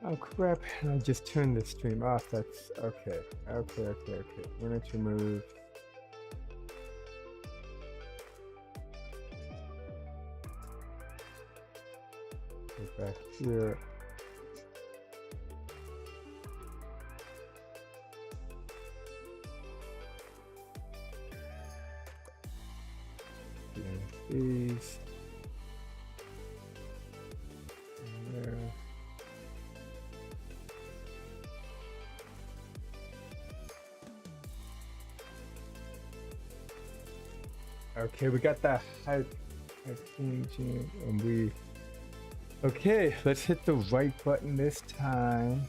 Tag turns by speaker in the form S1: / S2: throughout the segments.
S1: Oh crap, I just turned the stream off. That's okay. Okay. Image removed. Go back here. These. There. Okay, we got that hype changing, and we. Okay, let's hit the right button this time.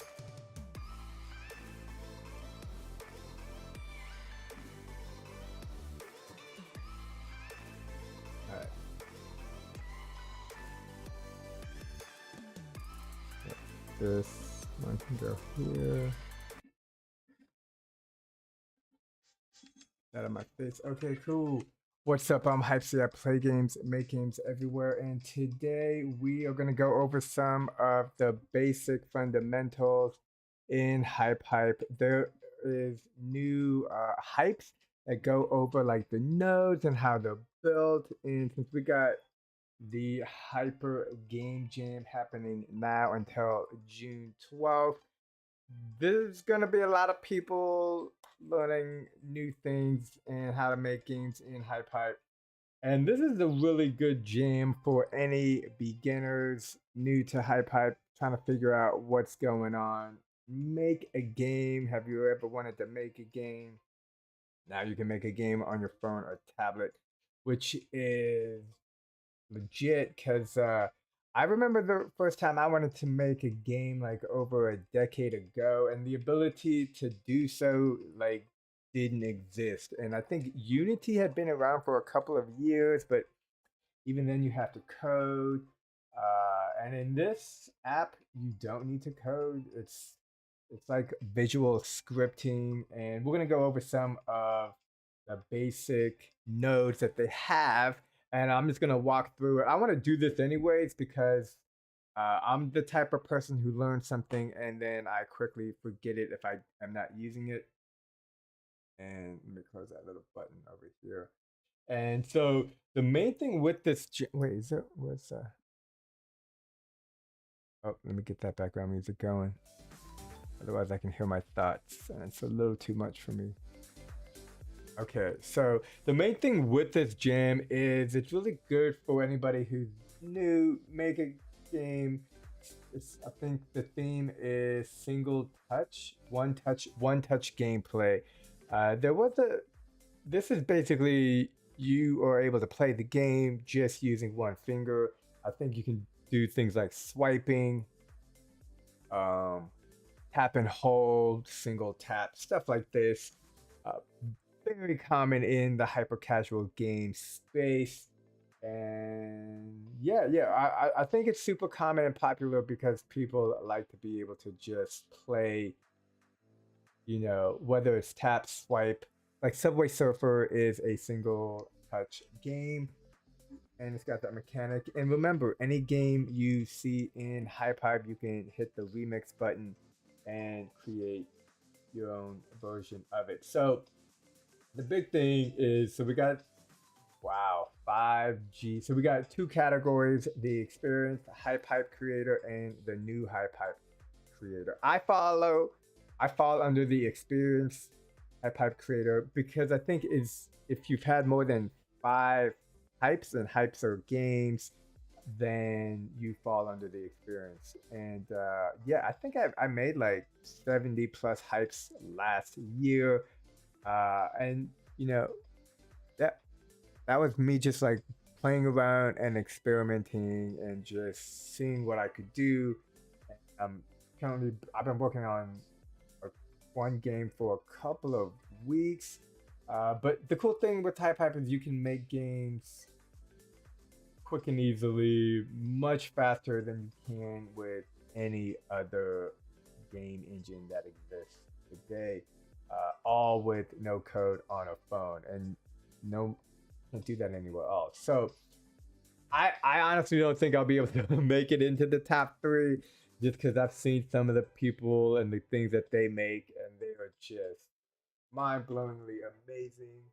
S1: Alright. This one can go here. Out of my face. Okay, cool. What's up? I'm Hypesy. I play games, make games everywhere, and today we are gonna go over some of the basic fundamentals in Hype. There is new hypes that go over like the nodes and how they're built. And since we got the Hyper Game Jam happening now until June 12th, there's gonna be a lot of people learning new things and how to make games in Hype. And this is a really good jam for any beginners new to Hype, trying to figure out what's going on. Make a game. Have you ever wanted to make a game? Now you can make a game on your phone or tablet, which is legit because I remember the first time I wanted to make a game like over a decade ago, and the ability to do so like didn't exist. And I think Unity had been around for a couple of years, but even then you have to code. And in this app, you don't need to code. It's like visual scripting, and we're gonna go over some of the basic nodes that they have, and I'm just gonna walk through it. I want to do this anyways because I'm the type of person who learns something and then I quickly forget it if I am not using it. And let me close that little button over here. And so the main thing with this, wait, is it what's Oh, let me get that background music going. Otherwise, I can hear my thoughts, and it's a little too much for me. Okay, so the main thing with this jam is it's really good for anybody who's new, make a game. I think the theme is single touch, one touch gameplay. There was a. This is basically you are able to play the game just using one finger. I think you can do things like swiping, um, tap and hold, single tap, stuff like this. Uh, Very common in the hyper casual game space. And I think it's super common and popular because people like to be able to just play, whether it's tap, swipe. Like Subway Surfer is a single touch game, and it's got that mechanic. And remember, any game you see in Hype, you can hit the remix button and create your own version of it. So the big thing is, so we got, wow, 5G. So we got two categories: the experienced Hype creator and the new Hype creator. I fall under the experienced Hype creator because I think is if you've had more than 5 hypes, and hypes are games, then you fall under the experience. And yeah, I think I made like 70 plus hypes last year. And you know that that was me just like playing around and experimenting and just seeing what I could do. Currently I've been working on a, one game for a couple of weeks. But the cool thing with Hype is you can make games quick and easily, much faster than you can with any other game engine that exists today. All with no code on a phone, and no, can't do that anywhere else. So I honestly don't think I'll be able to make it into the top 3. just because I've seen some of the people and the things that they make, and they are just mind-blowingly amazing.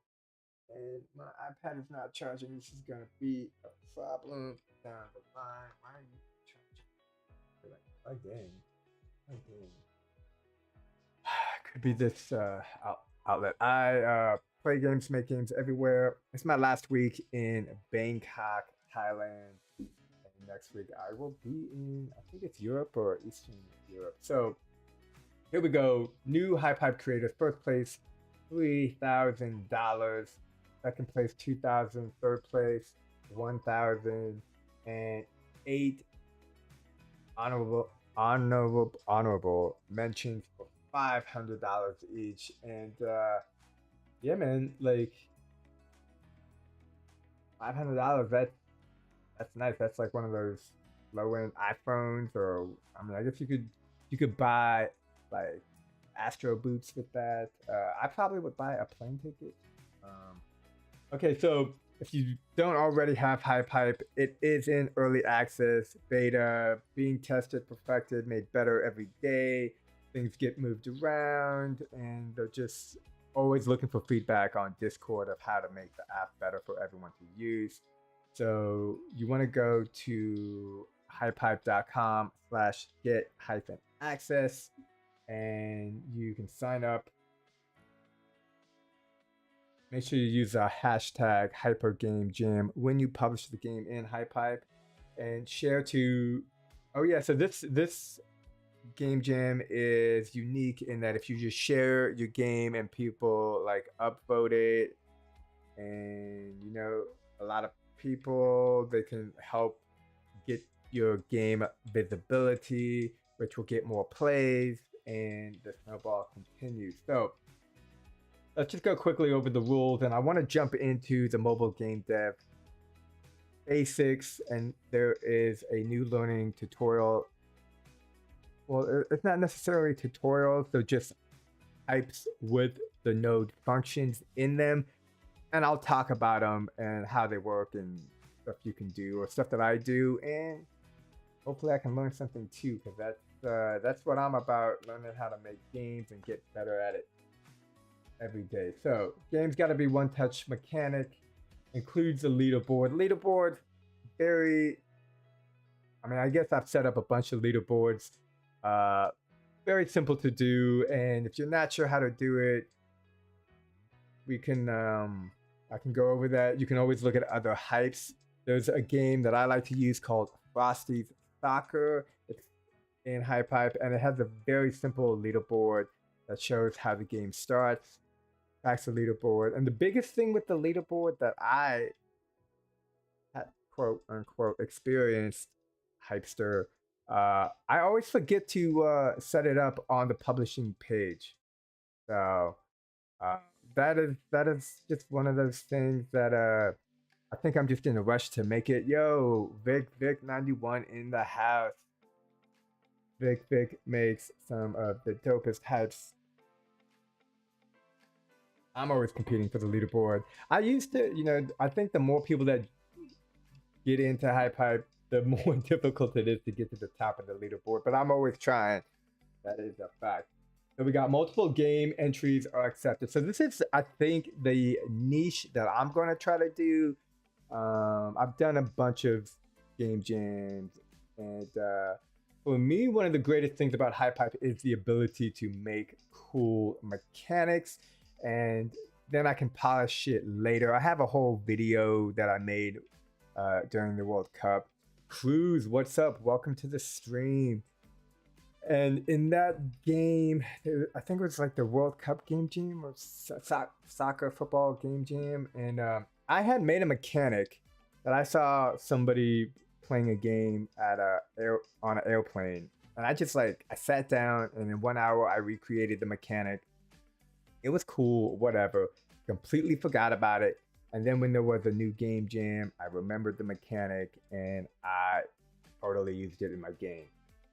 S1: And my iPad is not charging. This is gonna be a problem down the line. Why are you charging? They're like, oh dang, oh dang. Could be this outlet. I play games, make games everywhere. It's my last week in Bangkok, Thailand. And next week I will be in, I think it's Europe or Eastern Europe. So here we go. New HypeHype creators. First place, $3,000. Second place, 2,000. Third place, 1,000. And 8 honorable mentions for $500 each. And yeah, man, like $500. That's nice. That's like one of those low end iPhones, or I mean, I guess you could buy like Astro boots with that. I probably would buy a plane ticket. Okay, so if you don't already have HypeHype, it is in early access, beta, being tested, perfected, made better every day. Things get moved around, and they're just always looking for feedback on Discord of how to make the app better for everyone to use. So you want to go to hypehype.com/get-access, and you can sign up. Make sure you use a hashtag HyperGameJam when you publish the game in HypeHype, and share to. Oh yeah, so this Game Jam is unique in that if you just share your game and people like upvote it, and a lot of people, they can help get your game visibility, which will get more plays, and the snowball continues. So let's just go quickly over the rules, and I want to jump into the mobile game dev basics. And there is a new learning tutorial. Well, it's not necessarily tutorials, they're just types with the node functions in them, and I'll talk about them and how they work and stuff you can do or stuff that I do, and hopefully I can learn something too, because that's what I'm about, learning how to make games and get better at it every day. So games got to be one-touch mechanic, includes a leaderboard. Leaderboard, I guess I've set up a bunch of leaderboards. Very simple to do, and if you're not sure how to do it, we can I can go over that. You can always look at other hypes. There's a game that I like to use called Frosty's Soccer. It's in HypeHype, and it has a very simple leaderboard that shows how the game starts. That's the leaderboard, and the biggest thing with the leaderboard that I had, quote unquote, experienced, Hypester, I always forget to set it up on the publishing page. So that is just one of those things that I think I'm just in a rush to make it. Yo, Vic 91 in the house. Vic makes some of the dopest hypes. I'm always competing for the leaderboard. I used to, I think the more people that get into HypeHype, the more difficult it is to get to the top of the leaderboard. But I'm always trying. That is a fact. So we got multiple game entries are accepted. So this is, I think, the niche that I'm going to try to do. I've done a bunch of game jams, and for me, one of the greatest things about HypeHype is the ability to make cool mechanics, and then I can polish it later. I have a whole video that I made during the World Cup. Cruz, what's up? Welcome to the stream. And in that game, I think it was like the World Cup game jam or soccer football game jam, and I had made a mechanic that I saw somebody playing a game on an airplane, and I sat down, and in 1 hour I recreated the mechanic. It was cool, whatever. Completely forgot about it. And then when there was a new game jam, I remembered the mechanic, and I totally used it in my game.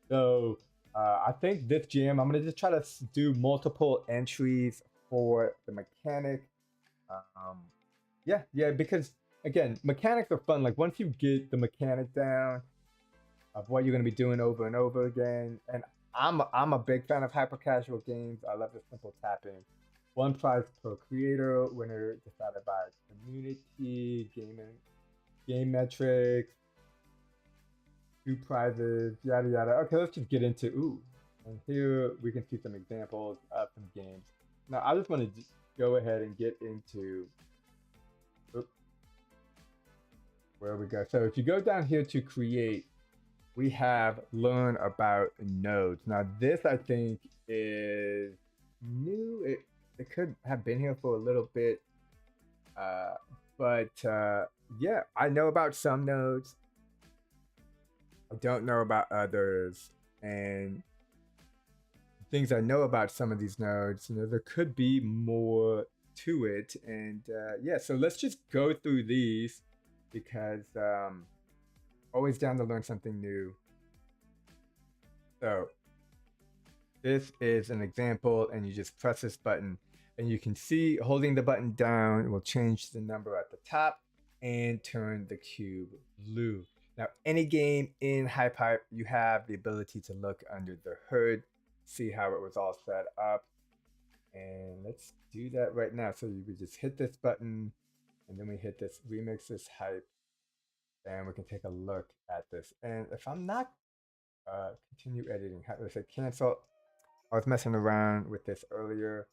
S1: So I think this jam, I'm gonna just try to do multiple entries for the mechanic. Yeah, because again, mechanics are fun. Like once you get the mechanic down, of what you're going to be doing over and over again. And I'm a big fan of hyper casual games. I love the simple tapping. One prize per creator, winner decided by community, game metrics, two prizes, yada yada. Okay, let's just get into and here we can see some examples of some games. Now I just want to go ahead and get into where we go. So if you go down here to create, we have learn about nodes. Now this I think is new. It could have been here for a little bit, but yeah, I know about some nodes. I don't know about others, and things I know about some of these nodes, there could be more to it. And yeah, so let's just go through these because always down to learn something new. So this is an example, and you just press this button, and you can see holding the button down will change the number at the top and turn the cube blue. Now, any game in HypeHype, you have the ability to look under the hood, see how it was all set up. And let's do that right now. So you would just hit this button, and then we hit this remix this hype, and we can take a look at this. And if I'm not continue editing, let's say cancel. I was messing around with this earlier.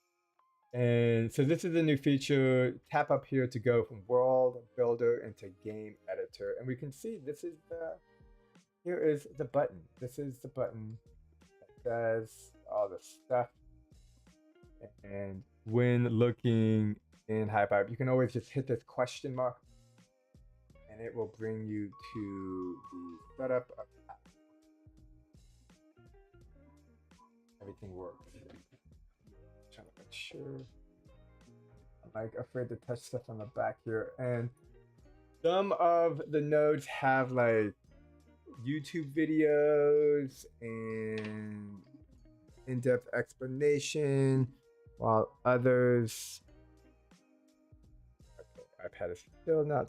S1: And so this is a new feature. Tap up here to go from world builder into game editor. And we can see this is here is the button. This is the button that does all the stuff. And when looking in HypeHype, you can always just hit this question mark, and it will bring you to the setup of the app. Everything works. Trying to make sure. I'm like afraid to touch stuff on the back here. And some of the nodes have like YouTube videos and in-depth explanation, while others, okay, iPad is still not.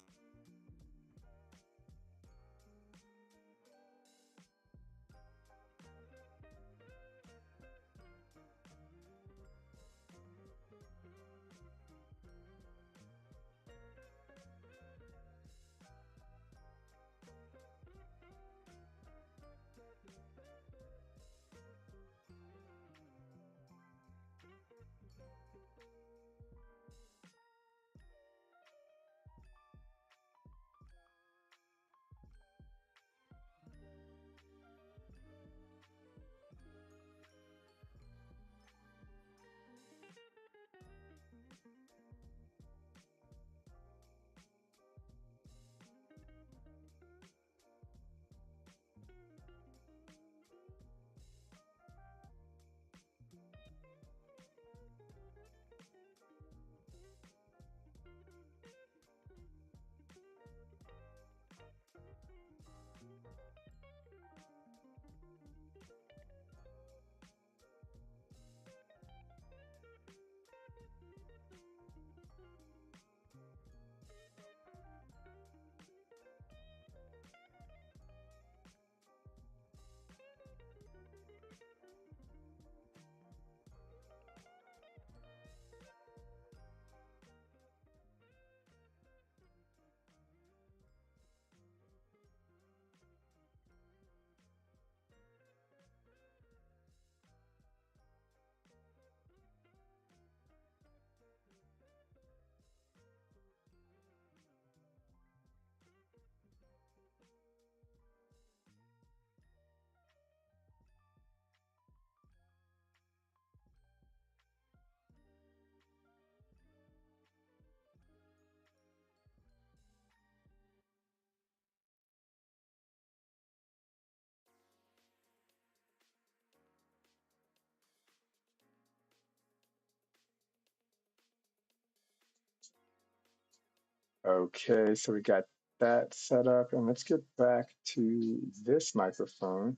S1: Okay, so we got that set up, and let's get back to this microphone.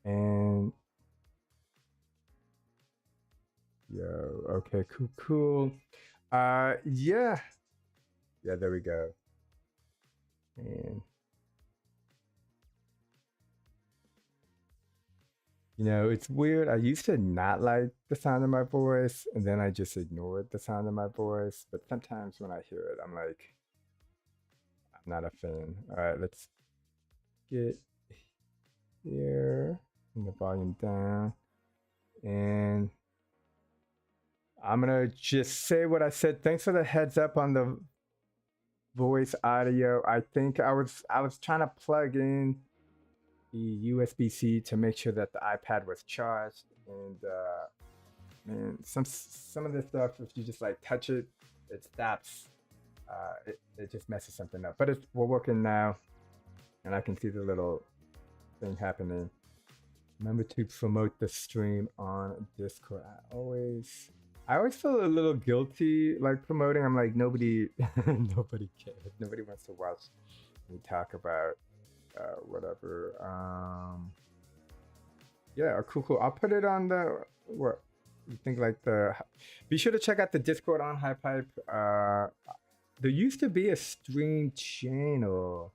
S1: And yo, okay, cool. Yeah, there we go. And You know, it's weird. I used to not like the sound of my voice, and then I just ignored the sound of my voice. But sometimes when I hear it, I'm like, I'm not a fan. All right, let's get here and the volume down. And I'm gonna just say what I said. Thanks for the heads up on the voice audio. I think I was trying to plug in the USB-C to make sure that the iPad was charged, and man, some of this stuff, if you just like touch it, it stops. It just messes something up. But we're working now, and I can see the little thing happening. Remember to promote the stream on Discord. I always feel a little guilty like promoting. I'm like, nobody nobody cares. Nobody wants to watch me talk about whatever. Yeah, cool. I'll put it on the what you think like the. Be sure to check out the Discord on HiPipe. There used to be a stream channel.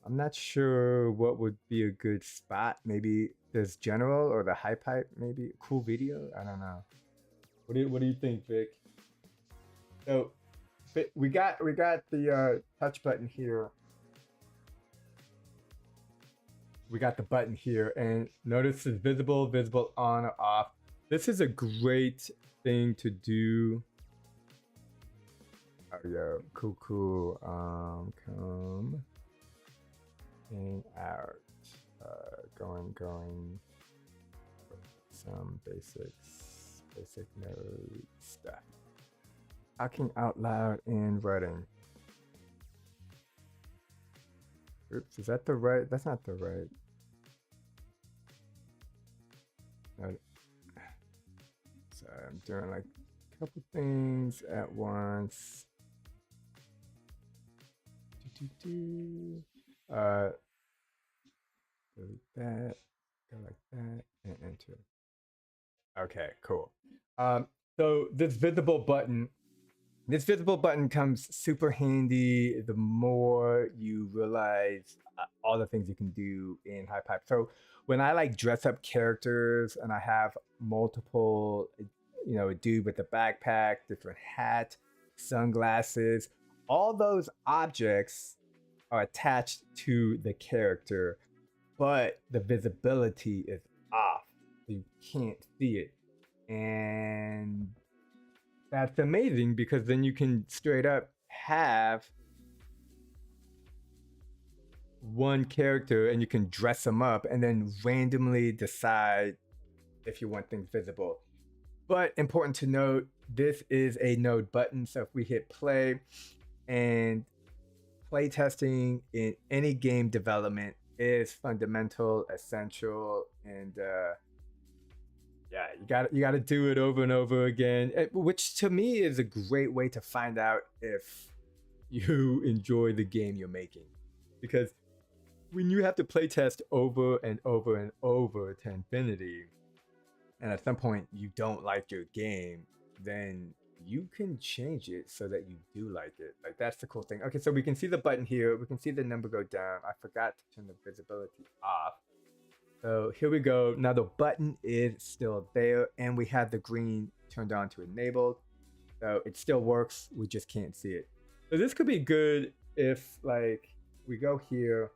S1: I'm not sure what would be a good spot. Maybe there's general or the HiPipe. Maybe cool video. I don't know. What do you think, Vic? So we got the touch button here. We got the button here, and notice it's visible on or off. This is a great thing to do. Oh yeah, cool. Come in out. Going. Some basic node stuff. Talking out loud and writing. Oops, is that the right? That's not the right. No. So I'm doing like a couple things at once. Delete that, go like that, and enter. Okay, cool. So this visible button comes super handy the more you realize all the things you can do in HiPipe. So when I like dress up characters and I have multiple, a dude with a backpack, different hat, sunglasses, all those objects are attached to the character, but the visibility is off. You can't see it. And that's amazing because then you can straight up have one character and you can dress them up and then randomly decide if you want things visible. But important to note, this is a node button. So if we hit play, and play testing in any game development is fundamental, essential, and yeah, you got to do it over and over again, which to me is a great way to find out if you enjoy the game you're making. Because when you have to play test over and over and over to infinity, and at some point you don't like your game, then you can change it so that you do like it. Like, that's the cool thing. Okay, so we can see the button here. We can see the number go down. I forgot to turn the visibility off. So here we go. Now the button is still there, and we have the green turned on to enabled. So it still works. We just can't see it. So this could be good if, like, we go here,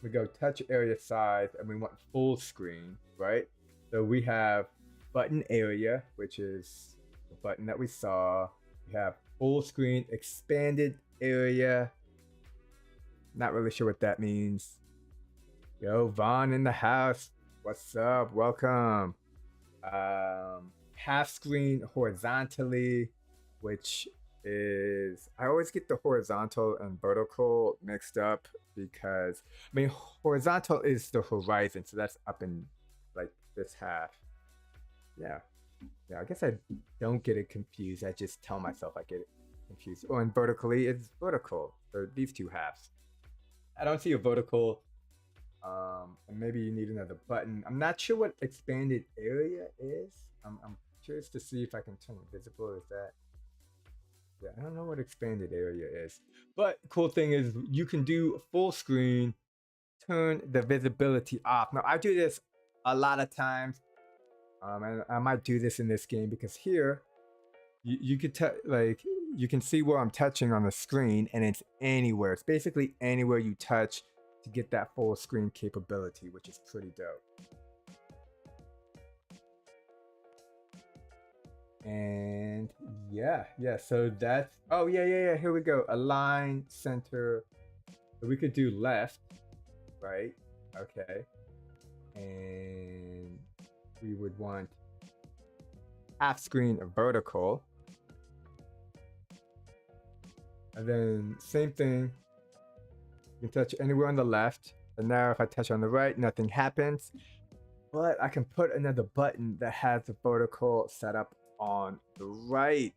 S1: we go touch area size, and we want full screen, right? So we have button area, which is the button that we saw. We have full screen, expanded area. Not really sure what that means. Yo, Vaughn in the house. What's up? Welcome. Half screen horizontally, which is, I always get the horizontal and vertical mixed up because, I mean, horizontal is the horizon, so that's up in like this half. Yeah, I guess I don't get it confused. I just tell myself I get it confused. Oh, and vertically, it's vertical. So these two halves. I don't see a vertical. And maybe you need another button. I'm not sure what expanded area is. I'm curious to see if I can turn it visible. Is that? Yeah, I don't know what expanded area is. But cool thing is you can do full screen turn the visibility off. Now I do this a lot of times, and I might do this in this game because here you could like you can see where I'm touching on the screen, and it's anywhere. It's basically anywhere you touch to get that full screen capability, which is pretty dope. And yeah, so that's, oh yeah, here we go. Align center. So we could do left, right? Okay. And we would want half screen vertical. And then same thing. You can touch anywhere on the left. And now if I touch on the right, nothing happens. But I can put another button that has the vertical set up on the right.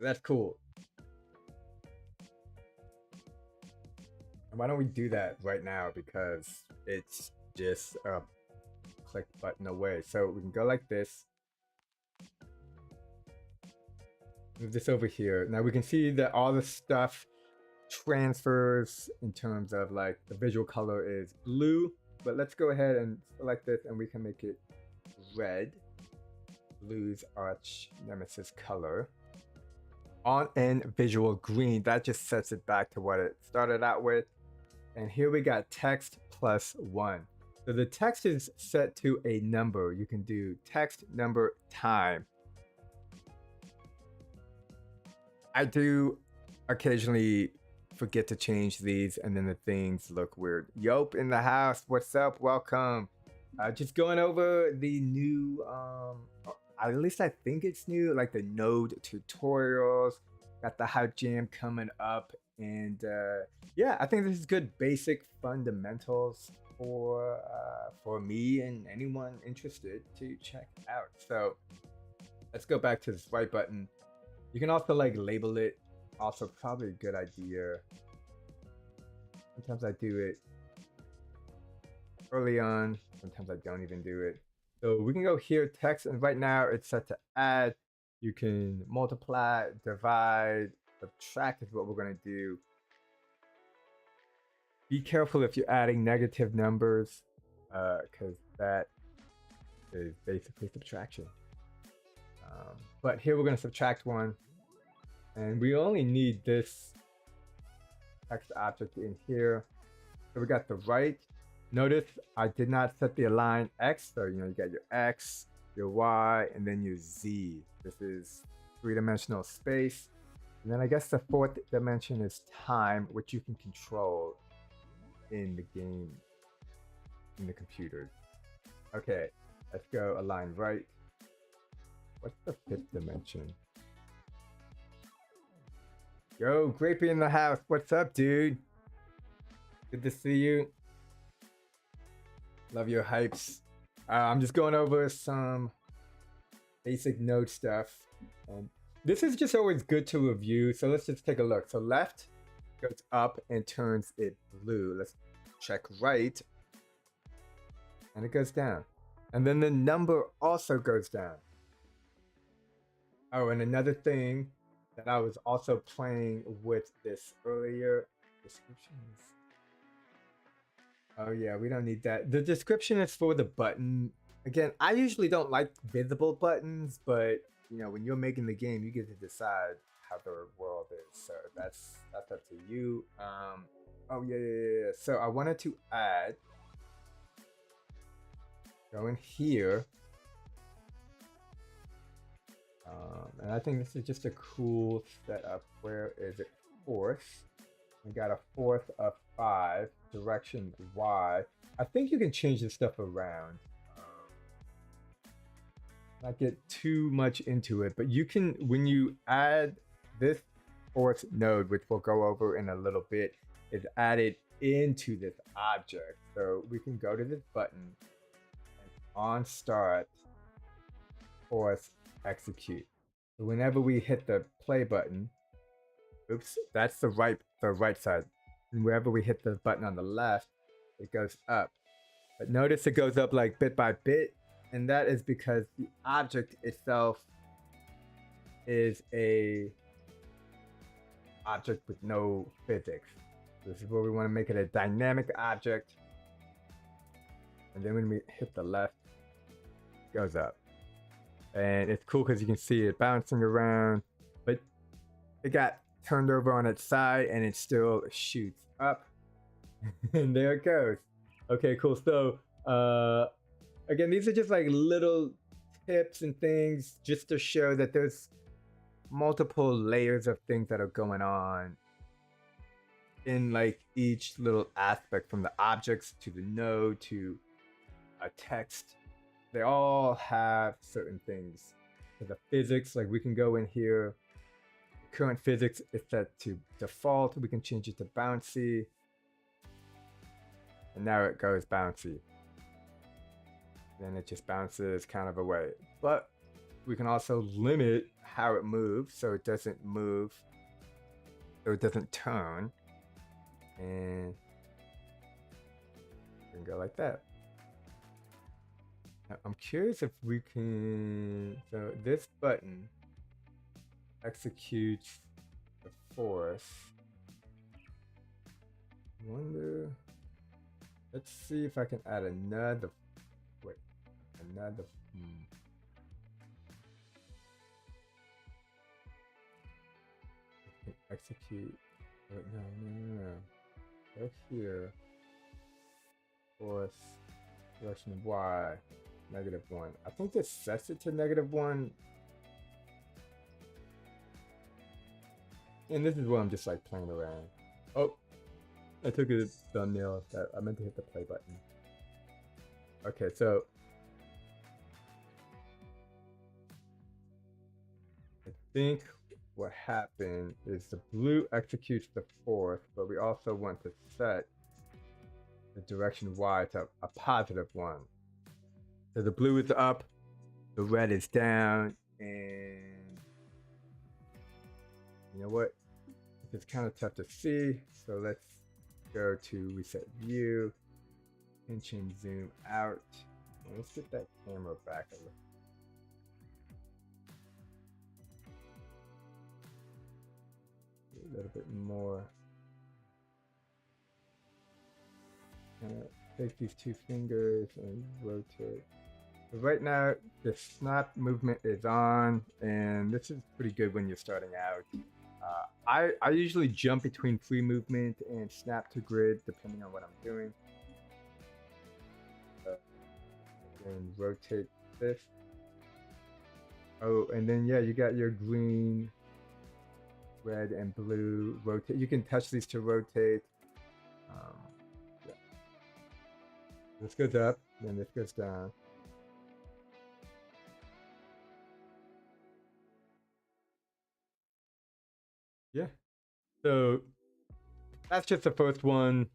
S1: That's cool. And why don't we do that right now? Because it's just a click button away. So we can go like this. Move this over here. Now we can see that all the stuff transfers in terms of like the visual color is blue. But let's go ahead and select this and we can make it red. Blue's arch nemesis color. On and visual green. That just sets it back to what it started out with. And here we got text +1. So the text is set to a number. You can do text, number, time. I do occasionally forget to change these and then the things look weird. Yope in the house. What's up? Welcome. Just going over the new, at least I think it's new, like the Node tutorials. Got the Hype Jam coming up. And yeah, I think this is good basic fundamentals for me and anyone interested to check out. So let's go back to this right button. You can also like label it. Also probably a good idea. Sometimes I do it early on. Sometimes I don't even do it. So we can go here, text, and right now it's set to add. You can multiply, divide, subtract is what we're going to do. Be careful if you're adding negative numbers, because that is basically subtraction. But here we're going to subtract 1. And we only need this text object in here. So we got the right. Notice I did not set the align X. So, you got your X, your Y, and then your Z. This is 3-dimensional space. And then I guess the 4th dimension is time, which you can control in the game, in the computer. Okay, let's go align right. What's the 5th dimension? Yo, Grapey in the house. What's up, dude? Good to see you. Love your hypes. I'm just going over some basic Node stuff. And this is just always good to review. So let's just take a look. So left goes up and turns it blue. Let's check right. And it goes down. And then the number also goes down. Oh, and another thing that I was also playing with this earlier. Descriptions. Oh yeah, we don't need that. The description is for the button. Again, I usually don't like visible buttons, but when you're making the game, you get to decide how the world is. So that's up to you. Oh yeah. So I wanted to add. Go in here. And I think this is just a cool setup. Where is it? 4th. We got a 4th of 5. Direction Y. I think you can change this stuff around. Not get too much into it, but you can, when you add this 4th node, which we'll go over in a little bit, is added into this object. So we can go to this button and on start, 4th execute. So whenever we hit the play button, oops, that's the right side. And wherever we hit the button on the left, it goes up. But notice it goes up like bit by bit, and that is because the object itself is a object with no physics. This is where we want to make it a dynamic object. And then when we hit the left, it goes up. And it's cool because you can see it bouncing around, but it got turned over on its side and it still shoots up. And there it goes. Okay, cool. So again, these are just like little tips and things just to show that there's multiple layers of things that are going on in like each little aspect, from the objects to the node to a text. They all have certain things. For the physics, like we can go in here, current physics is set to default. We can change it to bouncy. And now it goes bouncy. Then it just bounces kind of away. But we can also limit how it moves so it doesn't move, so it doesn't turn. And we can go like that. Now, I'm curious if we can, so this button executes the force. I wonder, let's see if I can add another, execute, wait, no. Go here, force, direction Y, -1. I think this sets it to -1. And this is where I'm just like playing around. Oh, I took a thumbnail that I meant to hit the play button. Okay, so I think what happened is the blue executes the force, but we also want to set the direction Y to a +1. So the blue is up, the red is down, and you know what? It's kind of tough to see, so let's go to reset view, pinch and zoom out. And let's get that camera back a little. A little bit more. Take these two fingers and rotate. So right now, the snap movement is on, and this is pretty good when you're starting out. I usually jump between free movement and snap to grid depending on what I'm doing. And rotate this. Oh, and then yeah, you got your green, red, and blue rotate. You can touch these to rotate. Yeah. This goes up, then this goes down. Yeah. So that's just the first one.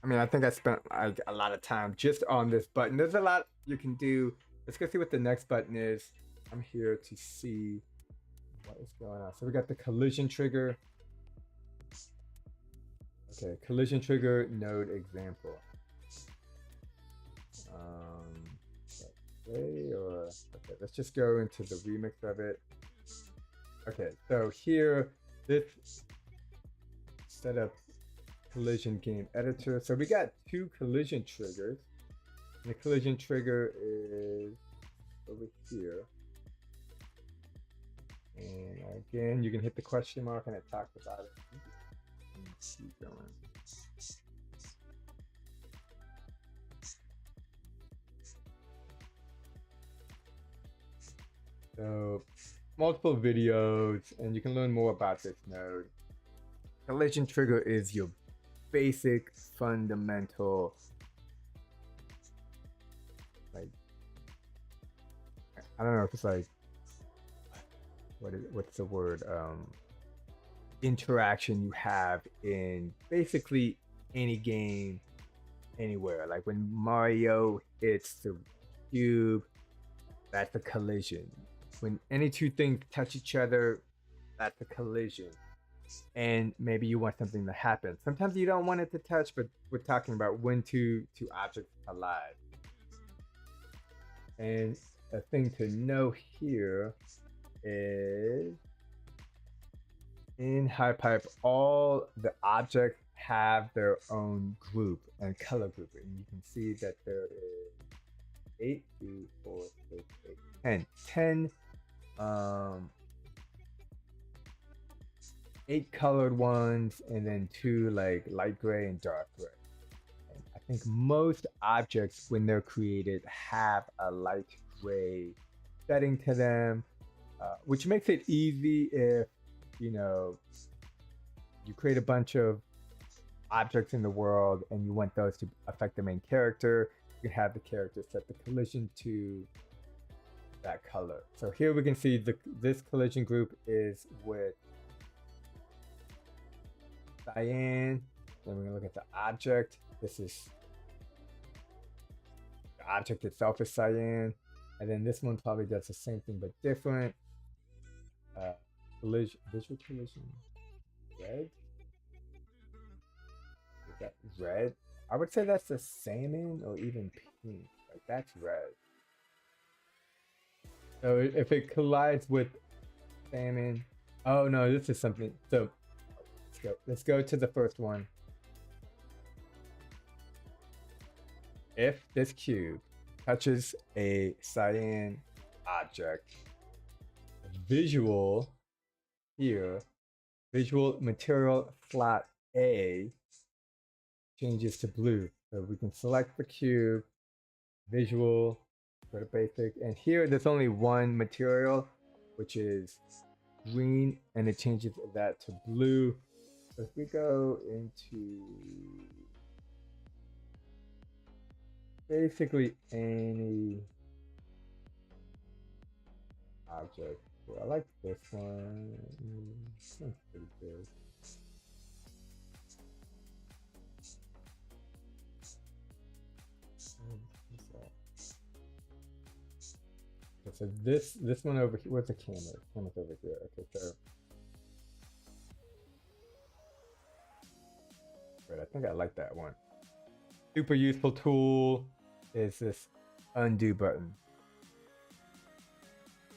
S1: I mean, I think I spent like a lot of time just on this button. There's a lot you can do. Let's go see what the next button is. I'm here to see what is going on. So we got the collision trigger. Okay, collision trigger node example. Okay, let's just go into the remix of it. Okay, so here, this set up collision game editor. So we got two collision triggers. And the collision trigger is over here. And again, you can hit the question mark and it talks about it. Let's keep going. So multiple videos, and you can learn more about this node. Collision trigger is your basic fundamental, like, I don't know if it's like, what's the word, interaction you have in basically any game anywhere. Like when Mario hits the cube, that's a collision. When any two things touch each other, that's a collision. And maybe you want something to happen. Sometimes you don't want it to touch, but we're talking about when two objects collide. And a thing to know here is in HiPipe, all the objects have their own group and color grouping. You can see that there is 8, 2, 4, 6, 8, 10. 10 um, 8 colored ones, and then 2 like light gray and dark gray. And I think most objects, when they're created, have a light gray setting to them, which makes it easy if you know you create a bunch of objects in the world and you want those to affect the main character. You can have the character set the collision to that color. So here we can see this collision group is with cyan. Then we're gonna look at the object. This is the object itself is cyan, and then this one probably does the same thing but different. Collision, visual collision, red. Is that red? I would say that's the salmon or even pink. Like that's red. So if it collides with salmon, oh no, this is something. So let's go to the first one. If this cube touches a cyan object, visual here, visual material flat A changes to blue. So we can select the cube, visual, go to basic, and here there's only one material, which is green, and it changes that to blue. So if we go into basically any object, well, I like this one. That's pretty good. Okay, so this one over here, where's the camera? Camera's over here. Okay, so I think I like that one. Super useful tool is this undo button.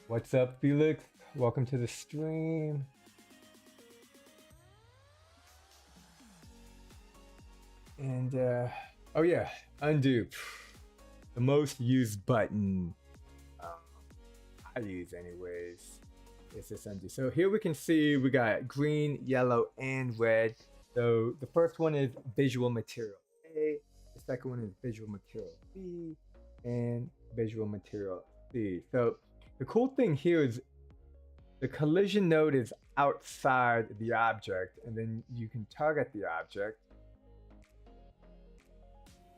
S1: What's up, Felix? Welcome to the stream. And oh yeah, undo. The most used button I use anyways is this undo. So here we can see we got green, yellow, and red. So the first one is visual material A, the second one is visual material B, and visual material C. So the cool thing here is the collision node is outside the object, and then you can target the object.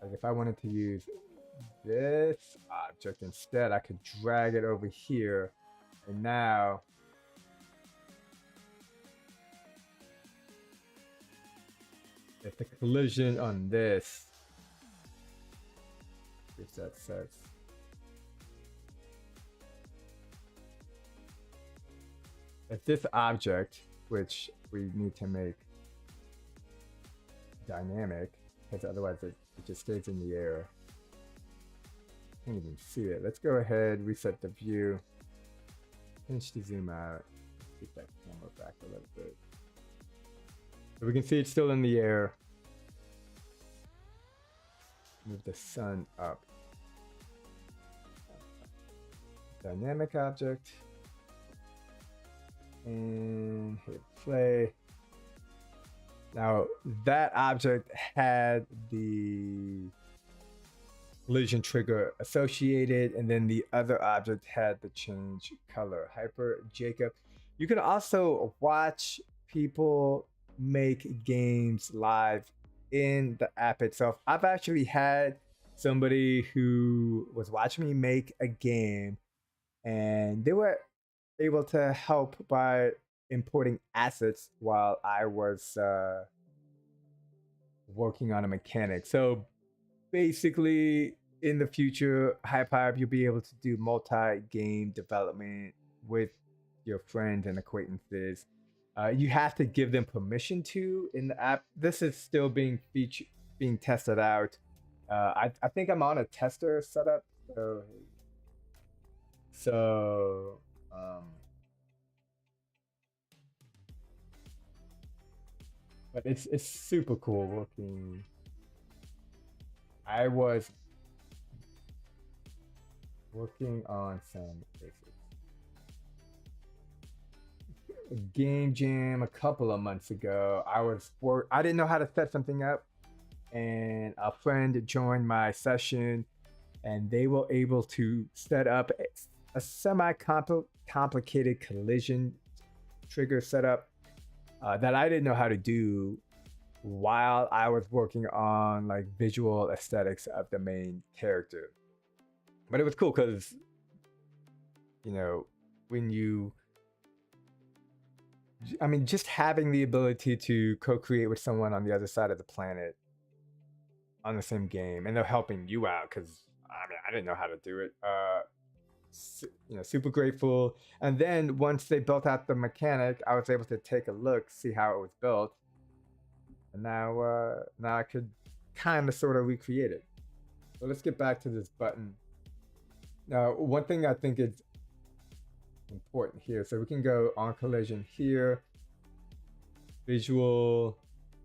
S1: Like if I wanted to use this object instead, I could drag it over here, and now if the collision on this, if that sets, if this object, which we need to make dynamic, because otherwise it just stays in the air. Can't even see it. Let's go ahead, reset the view, pinch to zoom out, keep that camera back a little bit. So we can see it's still in the air. Move the sun up. Dynamic object. And hit play. Now that object had the collision trigger associated, and then the other object had the change color. Hyper Jacob. You can also watch people make games live in the app itself. I've actually had somebody who was watching me make a game, and they were able to help by importing assets while I was working on a mechanic. So basically, in the future, HiPipe, you'll be able to do multi-game development with your friends and acquaintances. You have to give them permission to in the app. This is still being tested out. I think I'm on a tester setup. So But it's super cool looking. I was working on some game jam a couple of months ago. I didn't know how to set something up, and a friend joined my session, and they were able to set up a semi complicated collision trigger setup that I didn't know how to do while I was working on like visual aesthetics of the main character. But it was cool because, you know, when you, I mean, just having the ability to co-create with someone on the other side of the planet on the same game, and they're helping you out because I mean, I didn't know how to do it. Super grateful. And then once they built out the mechanic, I was able to take a look, see how it was built, and now I could kind of sort of recreate it. So let's get back to this button. Now, one thing I think is important here, so we can go on collision here, visual,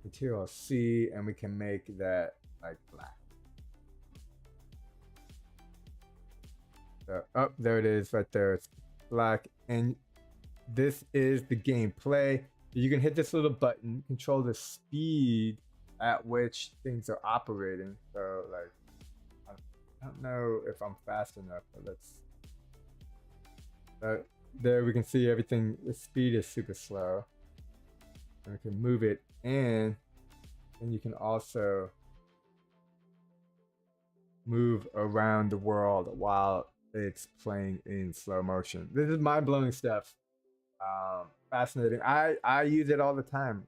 S1: material C, and we can make that like black. So, oh, there it is right there. It's black, and this is the gameplay. You can hit this little button, control the speed at which things are operating. So like, I don't know if I'm fast enough, but let's. There we can see everything. The speed is super slow, and we can move it, and you can also move around the world while it's playing in slow motion. This is mind-blowing stuff. Fascinating. I use it all the time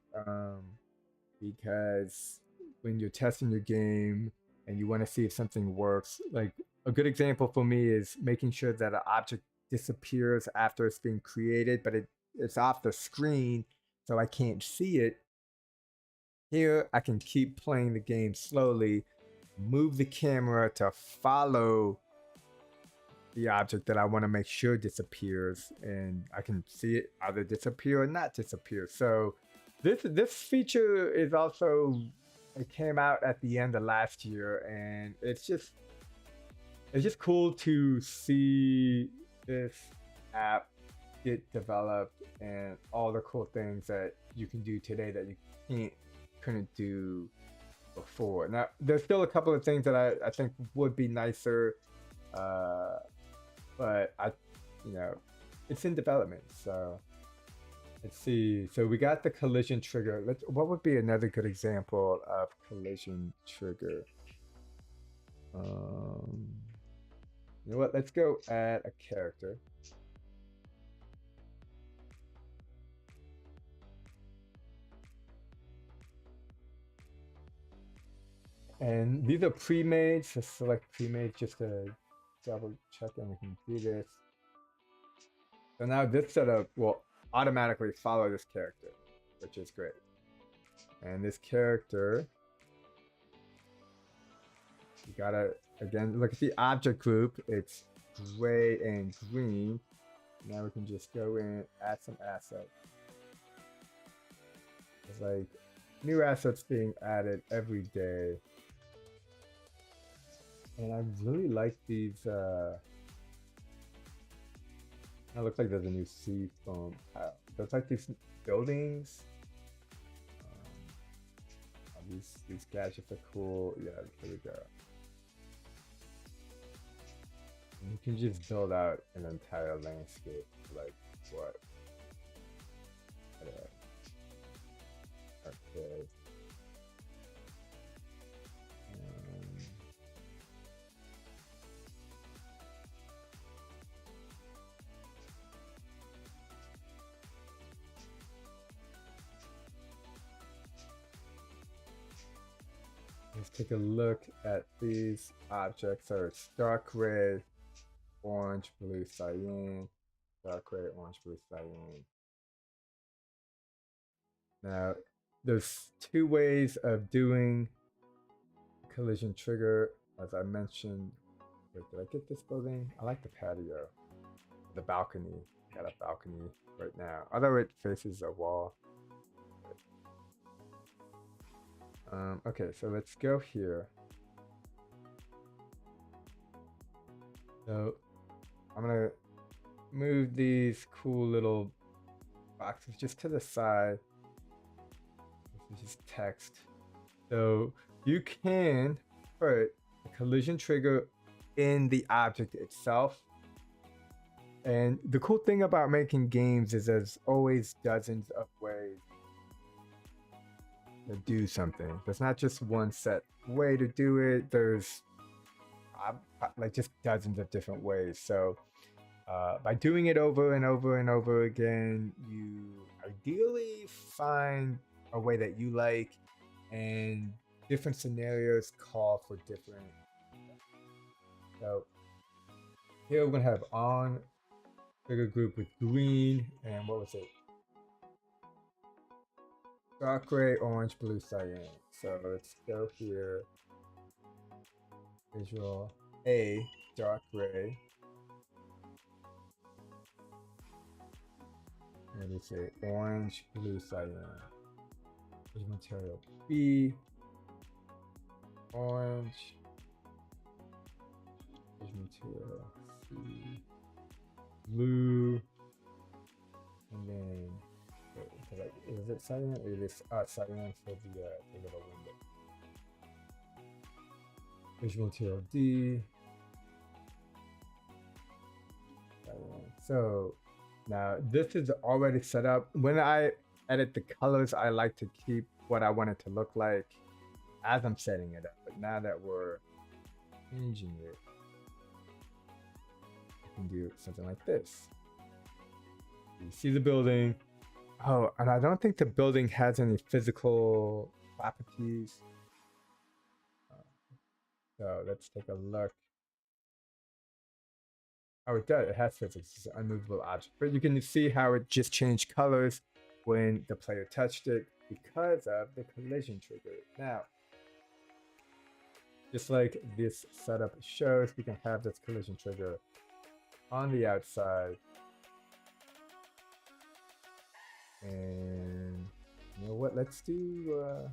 S1: because when you're testing your game and you want to see if something works, like a good example for me is making sure that an object disappears after it's been created, but it's off the screen, so I can't see it. Here, I can keep playing the game slowly, move the camera to follow the object that I want to make sure disappears, and I can see it either disappear or not disappear. So this feature is also, it came out at the end of last year, and it's just cool to see this app get developed and all the cool things that you can do today that you couldn't do before. Now, there's still a couple of things that I think would be nicer, but it's in development. So let's see. So we got the collision trigger. What would be another good example of collision trigger? You know what? Let's go add a character. And these are pre-made, so select pre-made just to double check, and we can do this. So now this setup will automatically follow this character, which is great. And this character, you gotta, again, look at the object group. It's gray and green. Now we can just go in, add some assets. It's like new assets being added every day. And I really like these, it looks like there's a new sea foam. There's like these buildings. These gadgets are cool. Yeah, there we go. And you can just build out an entire landscape, like what? Okay. Let's take a look at these objects. So it's dark red, orange, blue, cyan, dark red, orange, blue, cyan. Now, there's two ways of doing collision trigger, as I mentioned. Wait, did I get this building? I like the patio, the balcony. Got a balcony right now, although it faces a wall. Okay, so let's go here. So I'm gonna move these cool little boxes just to the side. This is just text. So you can put a collision trigger in the object itself. And the cool thing about making games is there's always dozens of ways to do something. There's not just one set way to do it. There's like just dozens of different ways. So by doing it over and over and over again, you ideally find a way that you like, and different scenarios call for different. So here we're gonna have on trigger group with green and what was it? Dark gray, orange, blue, cyan. So let's go here. Visual A, dark gray. What do you say? Orange, blue, cyan. Visual material B, orange. Visual material C, blue, and then is it cyan or is it cyan for the little window? Visual material D. So now this is already set up. When I edit the colors, I like to keep what I want it to look like as I'm setting it up. But now that we're changing it, I can do something like this. You see the building. Oh, and I don't think the building has any physical properties. So let's take a look. Oh, it does. It has physics. It's an unmovable object. But you can see how it just changed colors when the player touched it because of the collision trigger. Now, just like this setup shows, we can have this collision trigger on the outside. And you know what? Let's do...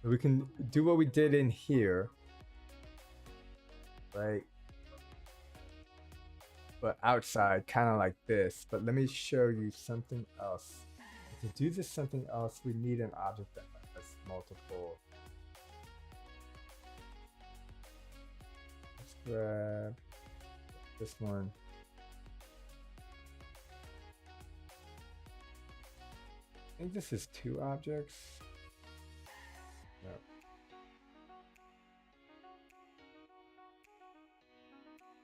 S1: we can do what we did in here. Right, but outside, kind of like this. But let me show you something else. To do this something else, we need an object that has multiple. Let's grab this one. I think this is 2 objects. No.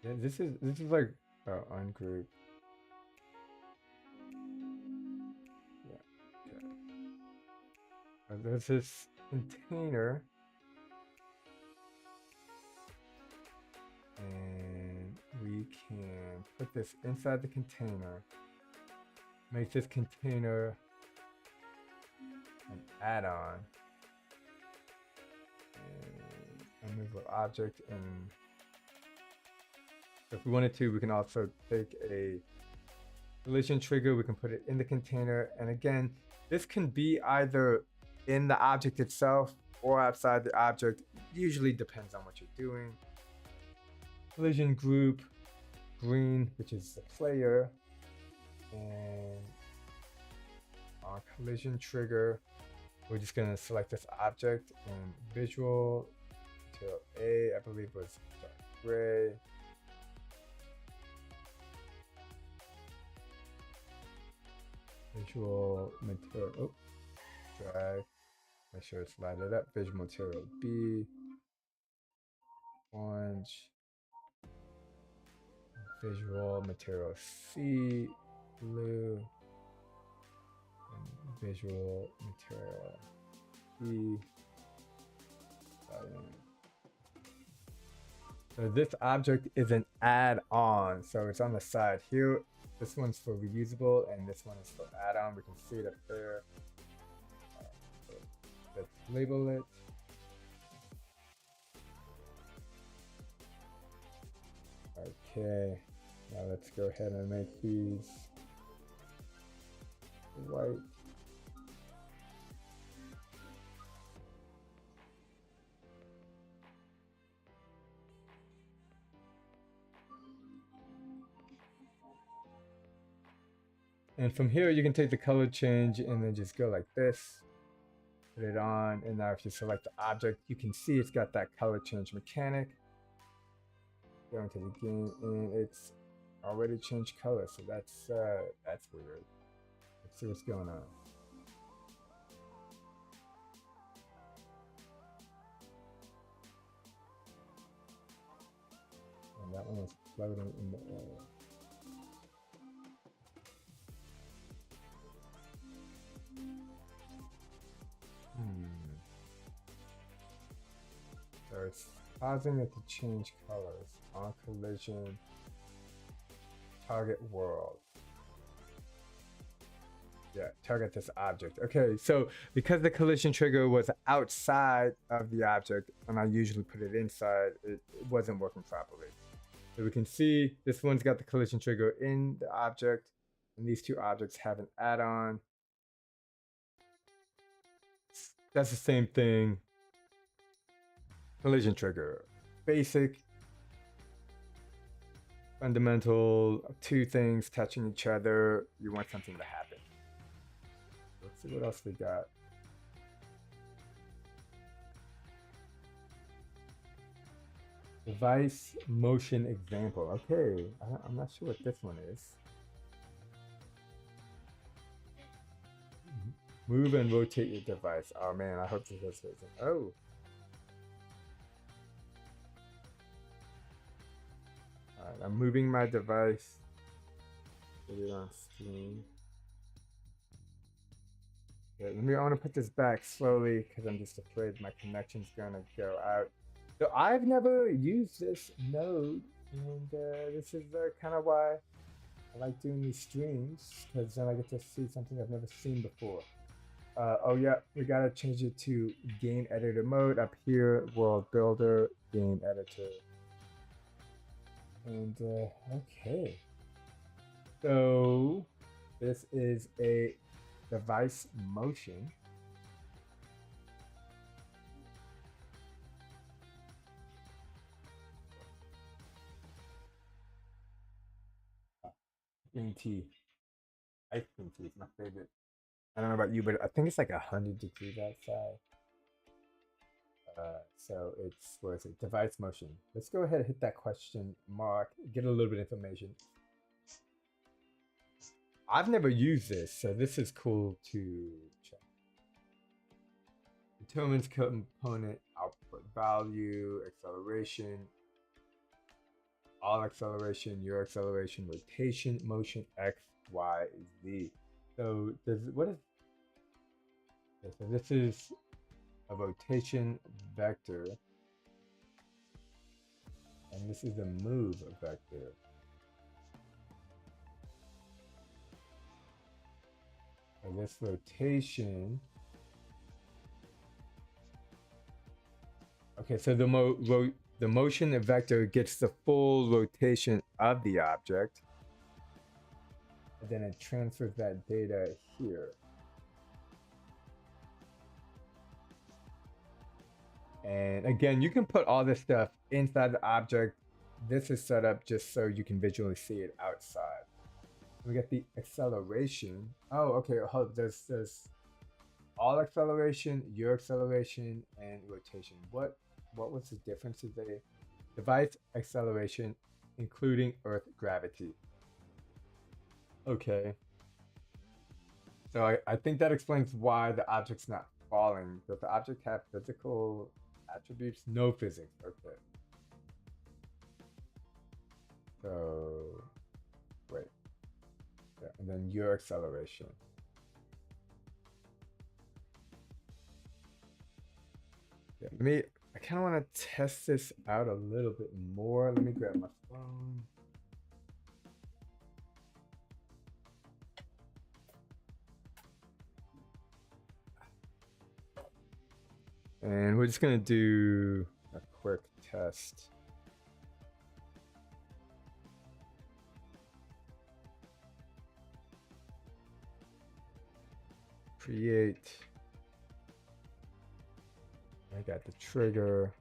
S1: Yeah, this is like ungroup. Yeah. Okay. There's this container, and we can put this inside the container. Make this container an add-on, and move an object and. If we wanted to, we can also take a collision trigger, we can put it in the container. And again, this can be either in the object itself or outside the object. Usually depends on what you're doing. Collision group, green, which is the player. And our collision trigger, we're just gonna select this object and visual material A, I believe was dark gray. Visual material, oh, drag, make sure it's lighted up. Visual material B, orange, visual material C, blue, and visual material E, cyan. So this object is an add-on, so it's on the side here. This one's for reusable, and this one is for add-on. We can see it up there. So let's label it. Okay, now let's go ahead and make these white. And from here, you can take the color change and then just go like this, put it on. And now if you select the object, you can see it's got that color change mechanic. Go into the game and it's already changed color. So that's weird. Let's see what's going on. And that one was floating in the air. So it's causing it to change colors on collision, target world. Yeah, target this object. Okay, so because the collision trigger was outside of the object, and I usually put it inside, it wasn't working properly. So we can see this one's got the collision trigger in the object, and these two objects have an add-on. That's the same thing. Collision trigger, basic, fundamental, two things touching each other. You want something to happen. Let's see what else we got. Device motion example. Okay, I'm not sure what this one is. Move and rotate your device. Oh man, I hope this is. Oh. Alright, I'm moving my device. Put it on screen. Okay, I want to put this back slowly because I'm just afraid my connection's gonna go out. So I've never used this node, and this is kind of why I like doing these streams, because then I get to see something I've never seen before. Oh yeah, we gotta change it to game editor mode up here, world builder, game editor. And okay, so this is a device motion. Green tea. Ice cream tea is my favorite. I don't know about you, but I think it's like 100 degrees outside. So it's, what is it? Device motion. Let's go ahead and hit that question mark, get a little bit of information. I've never used this, so this is cool to check. Determines component output value, acceleration, all acceleration, your acceleration, rotation, motion, X, Y, Z. So what is, okay, so this is a rotation vector, and this is a move vector. And this rotation, okay, so the motion vector gets the full rotation of the object, and then it transfers that data here. And again, you can put all this stuff inside the object. This is set up just so you can visually see it outside. We get the acceleration. Oh, okay. Hold. There's all acceleration, your acceleration, and rotation. What was the difference today? Device acceleration, including Earth gravity. Okay. So I think that explains why the object's not falling. Does the object have physical attributes? No physics. Okay. So wait. Yeah, and then your acceleration. Yeah, I kind of want to test this out a little bit more. Let me grab my phone. And we're just gonna do a quick test. Create. I got the trigger,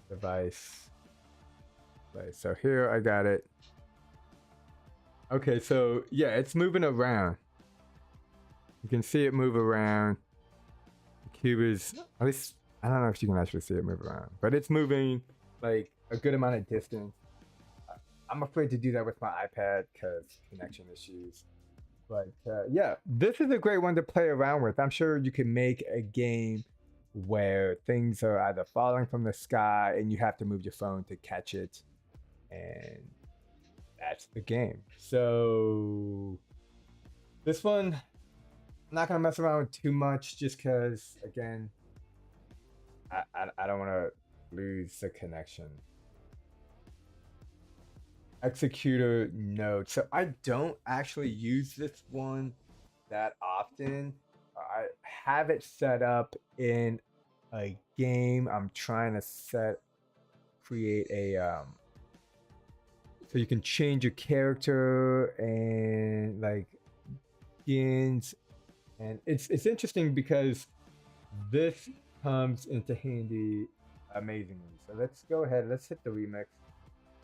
S1: device. Right, so here I got it. Okay, so yeah, it's moving around. You can see it move around. The cube is, at least, I don't know if you can actually see it move around, but it's moving like a good amount of distance. Uh, I'm afraid to do that with my iPad because connection issues. But yeah, this is a great one to play around with. I'm sure you can make a game where things are either falling from the sky and you have to move your phone to catch it, and that's the game. So this one, I'm not gonna mess around with too much, just because again, I don't want to lose the connection. Executor node. So I don't actually use this one that often. I have it set up in a game. I'm trying to create a so you can change your character and like skins, and it's interesting because this comes into handy amazingly. So let's go ahead. Let's hit the remix,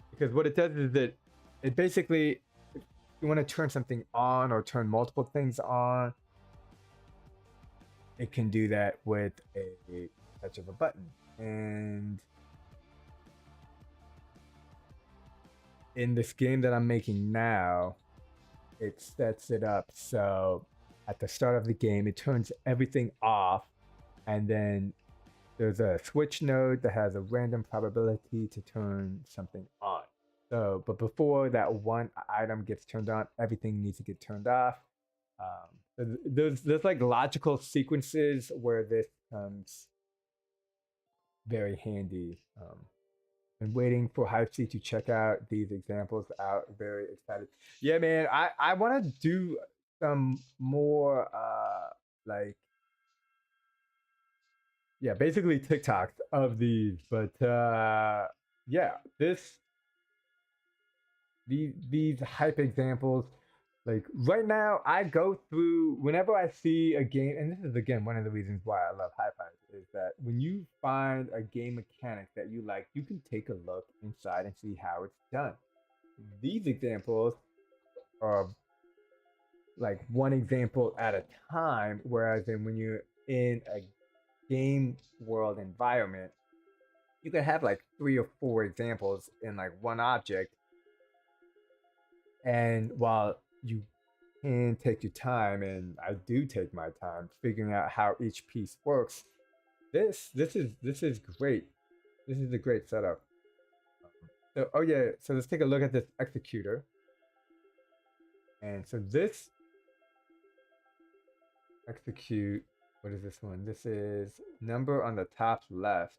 S1: because what it does is that it basically, if you want to turn something on or turn multiple things on, it can do that with a touch of a button. And in this game that I'm making now, it sets it up so at the start of the game, it turns everything off, and then there's a switch node that has a random probability to turn something on. So, but before that one item gets turned on, everything needs to get turned off. There's like logical sequences where this comes very handy. And waiting for HypeC to check out these examples out. Very excited. Yeah, man. I want to do some more like, yeah, basically TikToks of these, but yeah, these hype examples, like right now I go through whenever I see a game, and this is again one of the reasons why I love Hype is that when you find a game mechanic that you like, you can take a look inside and see how it's done. These examples are like one example at a time, whereas then when you're in a game world environment, you can have like 3 or 4 examples in like one object. And while you can take your time, and I do take my time figuring out how each piece works, this is great. This is a great setup. So oh yeah, so let's take a look at this executor. And so this execute, what is this one? This is number on the top left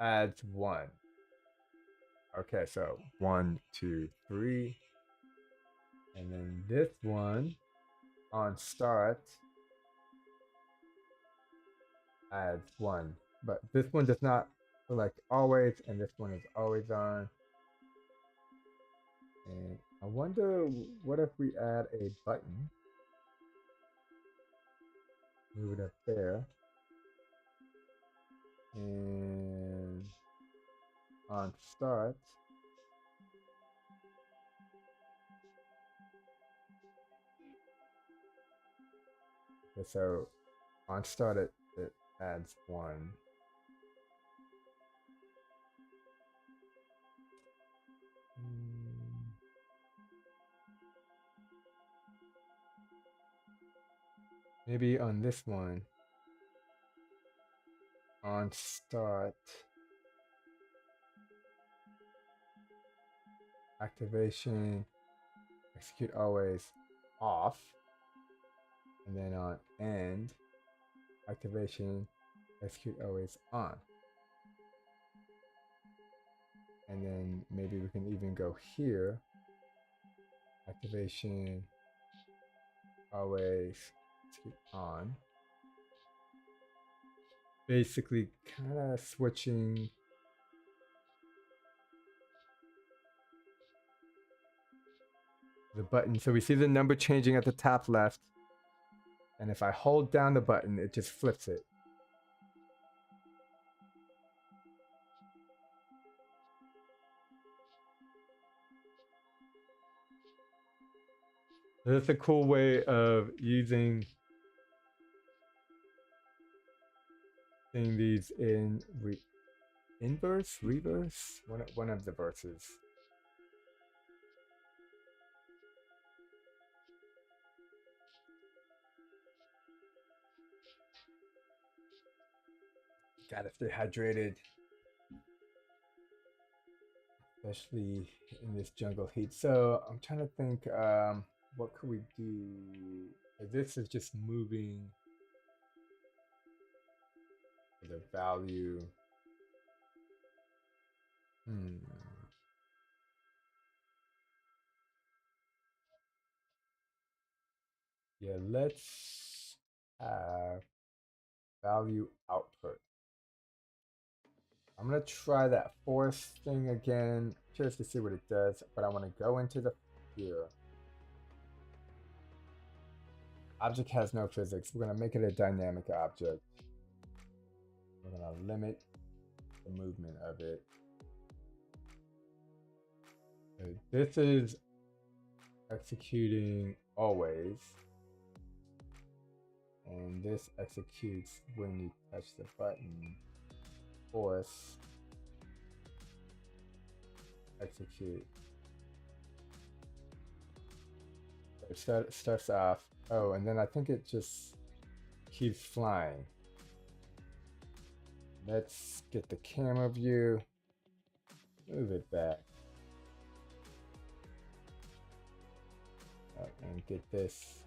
S1: adds 1. Okay, so 1, 2, 3. And then this one on start adds 1. But this one does not select always, and this one is always on. And I wonder, what if we add a button? Move it up there. And on start, okay, so on start it adds 1. Maybe on this one, on start, activation, execute always off. And then on end, activation, execute always on. And then maybe we can even go here, activation, always execute on. Basically kind of switching the button. So we see the number changing at the top left. And if I hold down the button, it just flips it. That's a cool way of using these in inverse, reverse, one of the verses. Gotta stay hydrated, especially in this jungle heat. So I'm trying to think, what could we do? This is just moving the value. Hmm. Yeah, let's have value output. I'm gonna try that force thing again, just to see what it does, but I want to go into the here. Object has no physics. We're gonna make it a dynamic object. We're gonna limit the movement of it. This is executing always. And this executes when you touch the button. Force. Execute. It starts off. Oh, and then I think it just keeps flying. Let's get the camera view. Move it back. And get this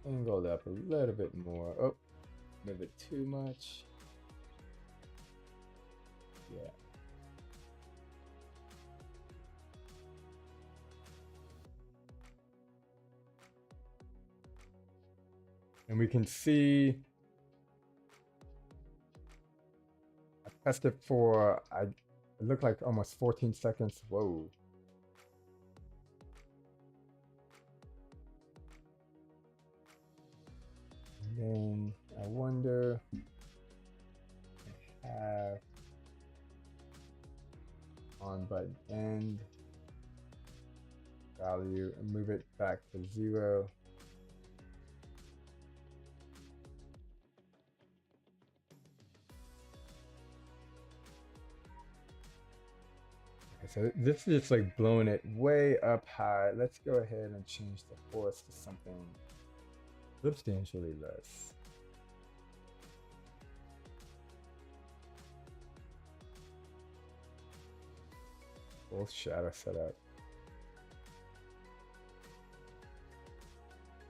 S1: angled up a little bit more. Oh, move it too much. Yeah. And we can see I pressed it for it looked like almost 14 seconds. Whoa. And then I wonder have on button end value and move it back to 0. Okay, so this is just like blowing it way up high. Let's go ahead and change the force to something substantially less. Full shadow setup.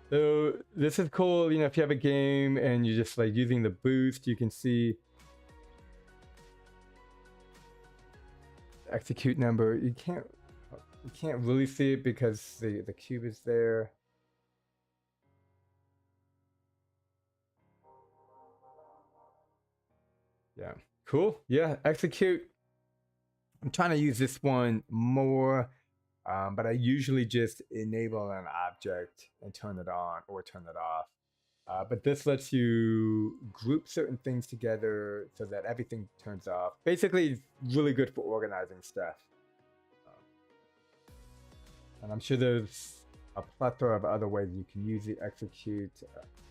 S1: So this is cool, you know, if you have a game and you're just like using the boost, you can see execute number. You can't really see it because the cube is there. Yeah, cool. Yeah, execute. I'm trying to use this one more, but I usually just enable an object and turn it on or turn it off. But this lets you group certain things together so that everything turns off. Basically, it's really good for organizing stuff. And I'm sure there's a plethora of other ways you can use the execute.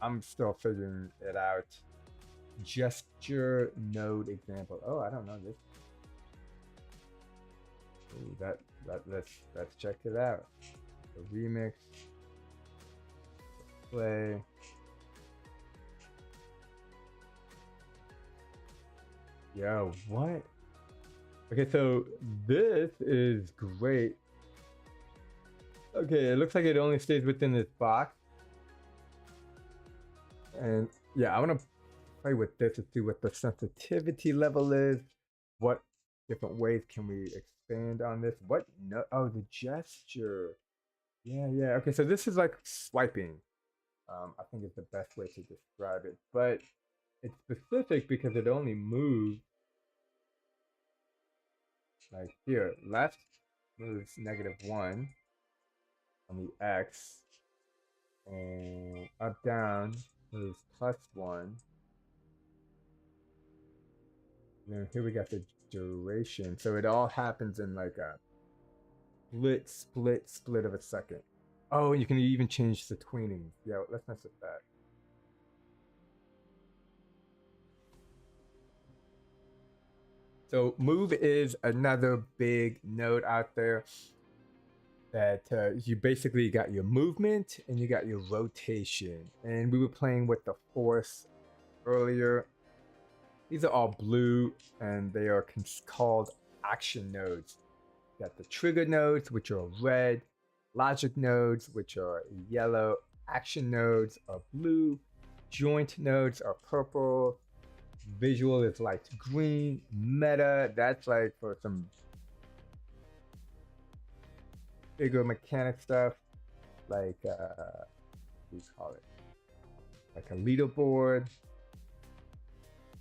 S1: I'm still figuring it out. Gesture node example. Oh, I don't know this. Ooh, let's check it out. The remix. Play. Yo, what? Okay, so this is great. Okay, it looks like it only stays within this box. And yeah, I want to play with this to see what the sensitivity level is. What different ways can we expand on this? What no oh the gesture. Yeah. Okay, so this is like swiping. I think is the best way to describe it. But it's specific because it only moves like here. Left moves -1 on the X. And up down moves +1. And then here we got the duration. So it all happens in like a split of a second. Oh, and you can even change the tweening. Yeah, let's mess with that. So move is another big node out there that you basically got your movement and you got your rotation. And we were playing with the force earlier. These are all blue and they are called action nodes. You got the trigger nodes, which are red, logic nodes, which are yellow, action nodes are blue, joint nodes are purple, visual is light green, meta, that's like for some bigger mechanic stuff, like what do you call it? Like a leaderboard,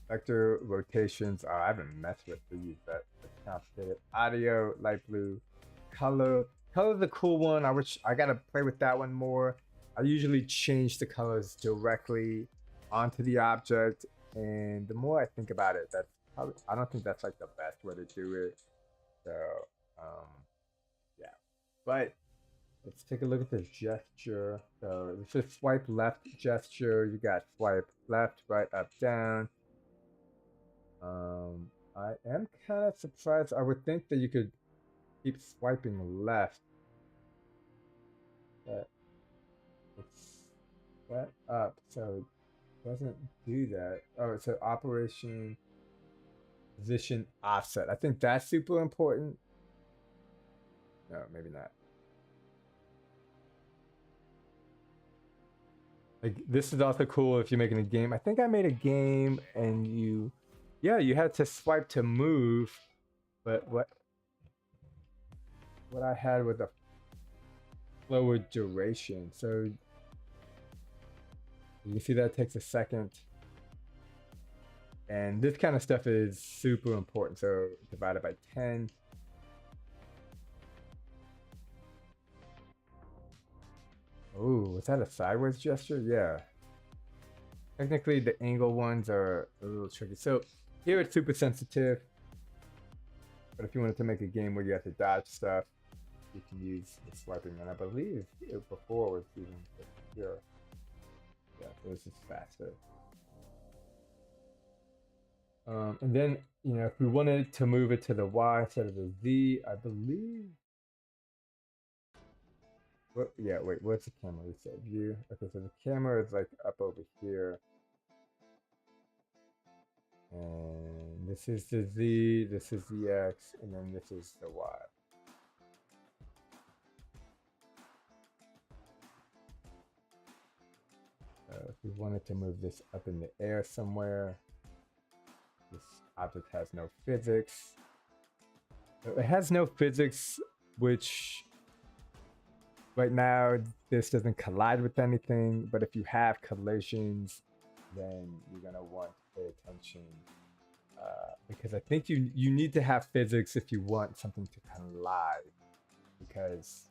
S1: vector rotations. Oh, I haven't messed with these. That's complicated. Audio, light blue, color. Color's a cool one. I gotta play with that one more. I usually change the colors directly onto the object, and the more I think about it, that's probably, I don't think that's like the best way to do it. So, um, yeah. But let's take a look at the gesture. So this is swipe left gesture. You got swipe left, right, up, down. I am kind of surprised. I would think that you could keep swiping left, but it's that up, so it doesn't do that. Oh, it's an operation position offset. I think that's super important. No, maybe not. Like this is also cool if you're making a game. I think I made a game and yeah, you had to swipe to move, but what I had was a slower duration. So you can see that takes a second. And this kind of stuff is super important. So divided by 10. Oh, was that a sideways gesture? Yeah. Technically, the angle ones are a little tricky. So here it's super sensitive. But if you wanted to make a game where you have to dodge stuff, you can use the swiping. And I believe it before was even here. Yeah, so this is faster. And then, if we wanted to move it to the Y instead of the Z, I believe. Yeah, wait, what's the camera reset view? Okay, so the camera is like up over here. And this is the Z, this is the X, and then this is the Y. If we wanted to move this up in the air somewhere, this object has no physics. It has no physics, which right now this doesn't collide with anything, but if you have collisions, then you're gonna want to pay attention because I think you need to have physics if you want something to collide, because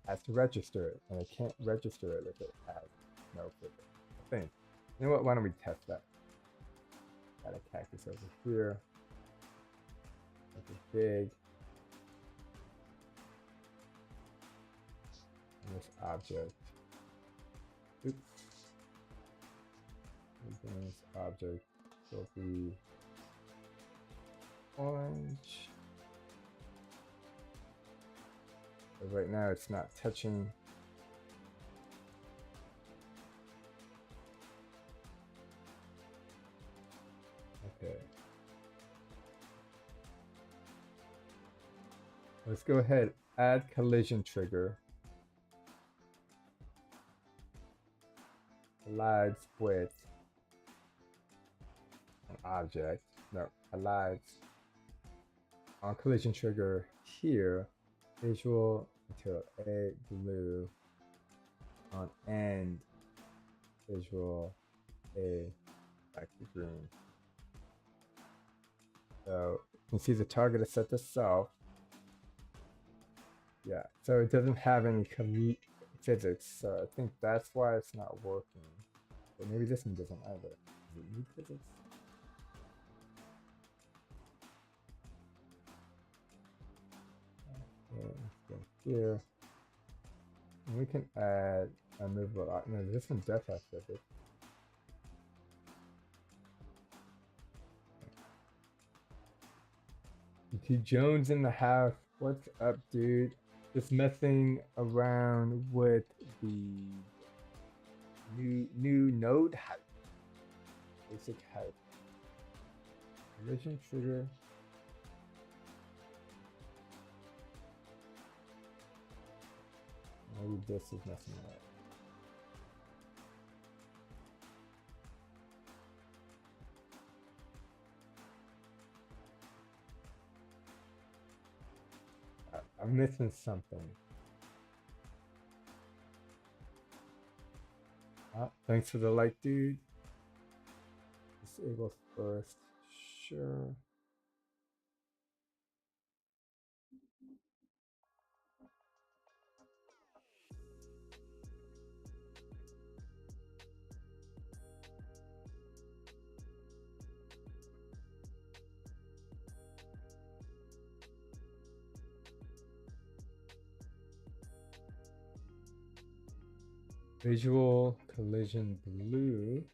S1: it has to register it, and it can't register it if it has no physics. I think. You know what? Why don't we test that? Got a cactus over here. That's big. And this object. Oops. This object will be orange. But right now it's not touching. Okay. Let's go ahead, add collision trigger. Collides with an object. No, collides on collision trigger here. Visual until A blue on end. Visual A back to green. So you can see the target is set to self. Yeah, so it doesn't have any physics, so I think that's why it's not working. But maybe this one doesn't either. Does it need physics? Okay, let's go here. And we can add a movable. No, this one does have physics. T Jones in the house. What's up, dude? Just messing around with the new node height. Basic height. Collision trigger. Maybe this is messing up. I'm missing something. Thanks for the like, dude. Disable first. Sure. Visual collision blue.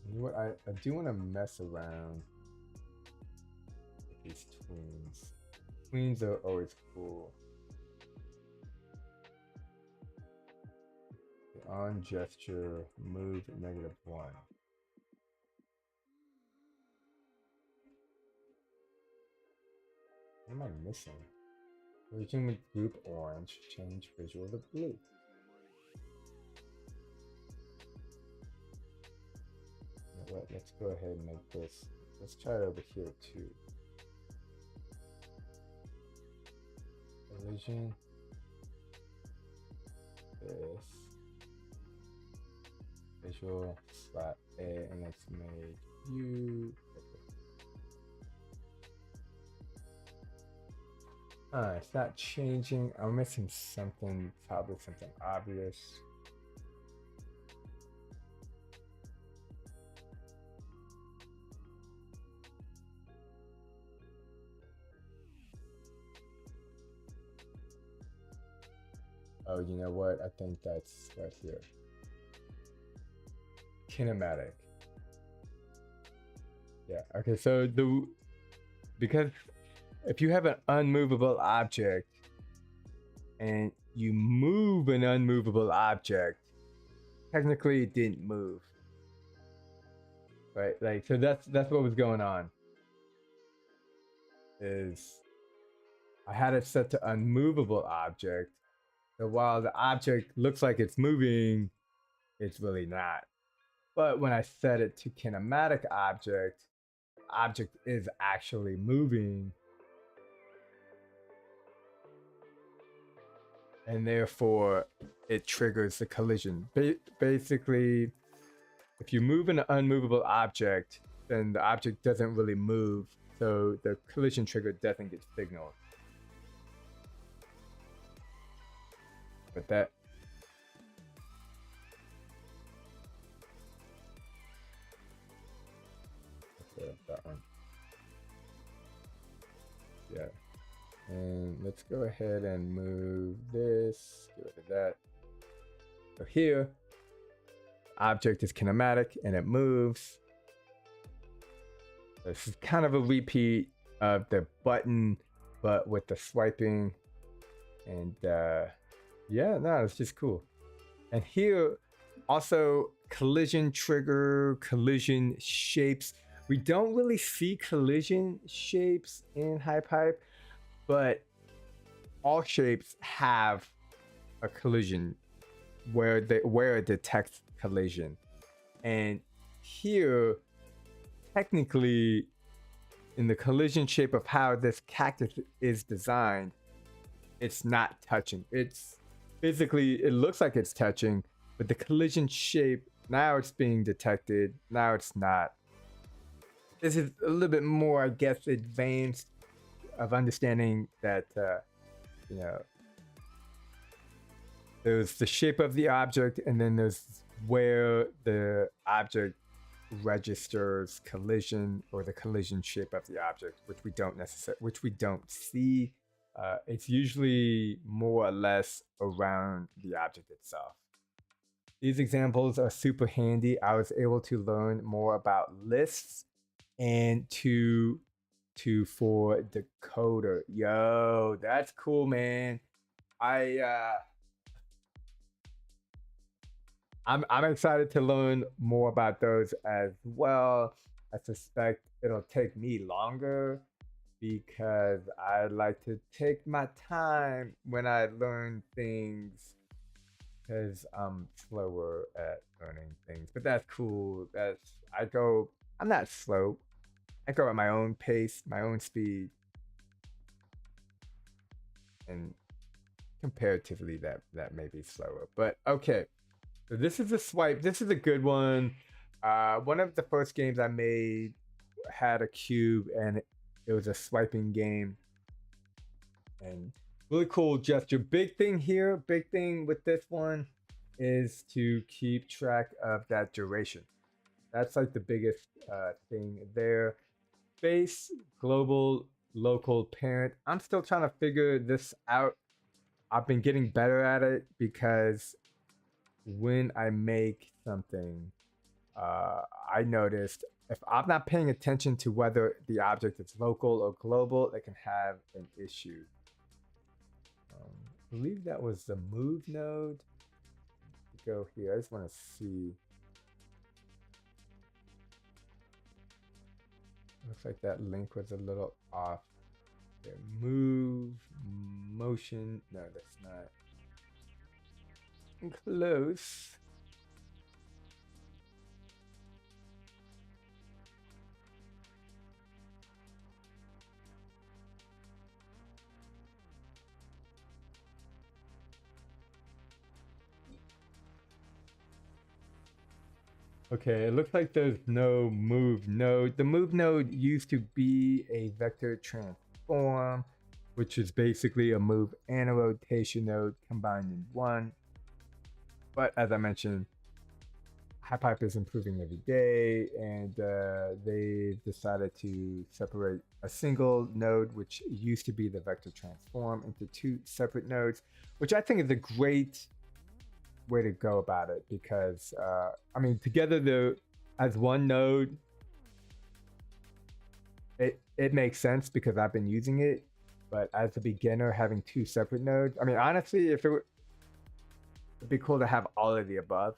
S1: You know what? I do want to mess around with these tweens. Tweens are always cool. On gesture, move -1. What am I missing? Collision with group orange, change visual to blue. You know what? Let's go ahead and make this. Let's try it over here too. Collision. This. Visual slot A, and let's make you. It's not changing. I'm missing something, probably something obvious. Oh, you know what? I think that's right here. Kinematic. Yeah, okay, so because if you have an unmovable object and you move an unmovable object, technically it didn't move. Right? Like, so that's what was going on. Is I had it set to unmovable object. So while the object looks like it's moving, it's really not. But when I set it to kinematic object, the object is actually moving. And therefore, it triggers the collision. Basically, if you move an unmovable object, then the object doesn't really move. So the collision trigger doesn't get signaled. But that one. Yeah. And let's go ahead and move this, get rid of that. So here, object is kinematic and it moves. This is kind of a repeat of the button, but with the swiping. And yeah, no, it's just cool. And here, also collision trigger, collision shapes. We don't really see collision shapes in HypeHype, but all shapes have a collision where it detects collision. And here, technically, in the collision shape of how this cactus is designed, it's not touching. It's physically, it looks like it's touching, but the collision shape, now it's being detected, now it's not. This is a little bit more, I guess, advanced of understanding that, you know, there's the shape of the object, and then there's where the object registers collision, or the collision shape of the object, which we don't see. It's usually more or less around the object itself. These examples are super handy. I was able to learn more about lists and for decoder. Yo, that's cool, man. I'm excited to learn more about those as well. I suspect it'll take me longer because I like to take my time when I learn things, because I'm slower at learning things. But that's cool. I'm not slow. I go at my own pace, my own speed, and comparatively that may be slower. But okay. So this is a swipe. This is a good one. One of the first games I made had a cube, and it was a swiping game. And really cool gesture. Big thing with this one is to keep track of that duration. That's like the biggest thing there. Base, global, local, parent. I'm still trying to figure this out. I've been getting better at it because when I make something, I noticed if I'm not paying attention to whether the object is local or global, it can have an issue. I believe that was the move node. Go here. I just want to see. Looks like that link was a little off. There. Move, motion. No, that's not. Close. Okay, it looks like there's no move node. The move node used to be a vector transform, which is basically a move and a rotation node combined in one. But as I mentioned, HiPipe is improving every day, and they've decided to separate a single node, which used to be the vector transform, into two separate nodes, which I think is a great way to go about it, because I mean, together as one node, it makes sense because I've been using it. But as a beginner, having two separate nodes, I mean, honestly, it'd be cool to have all of the above.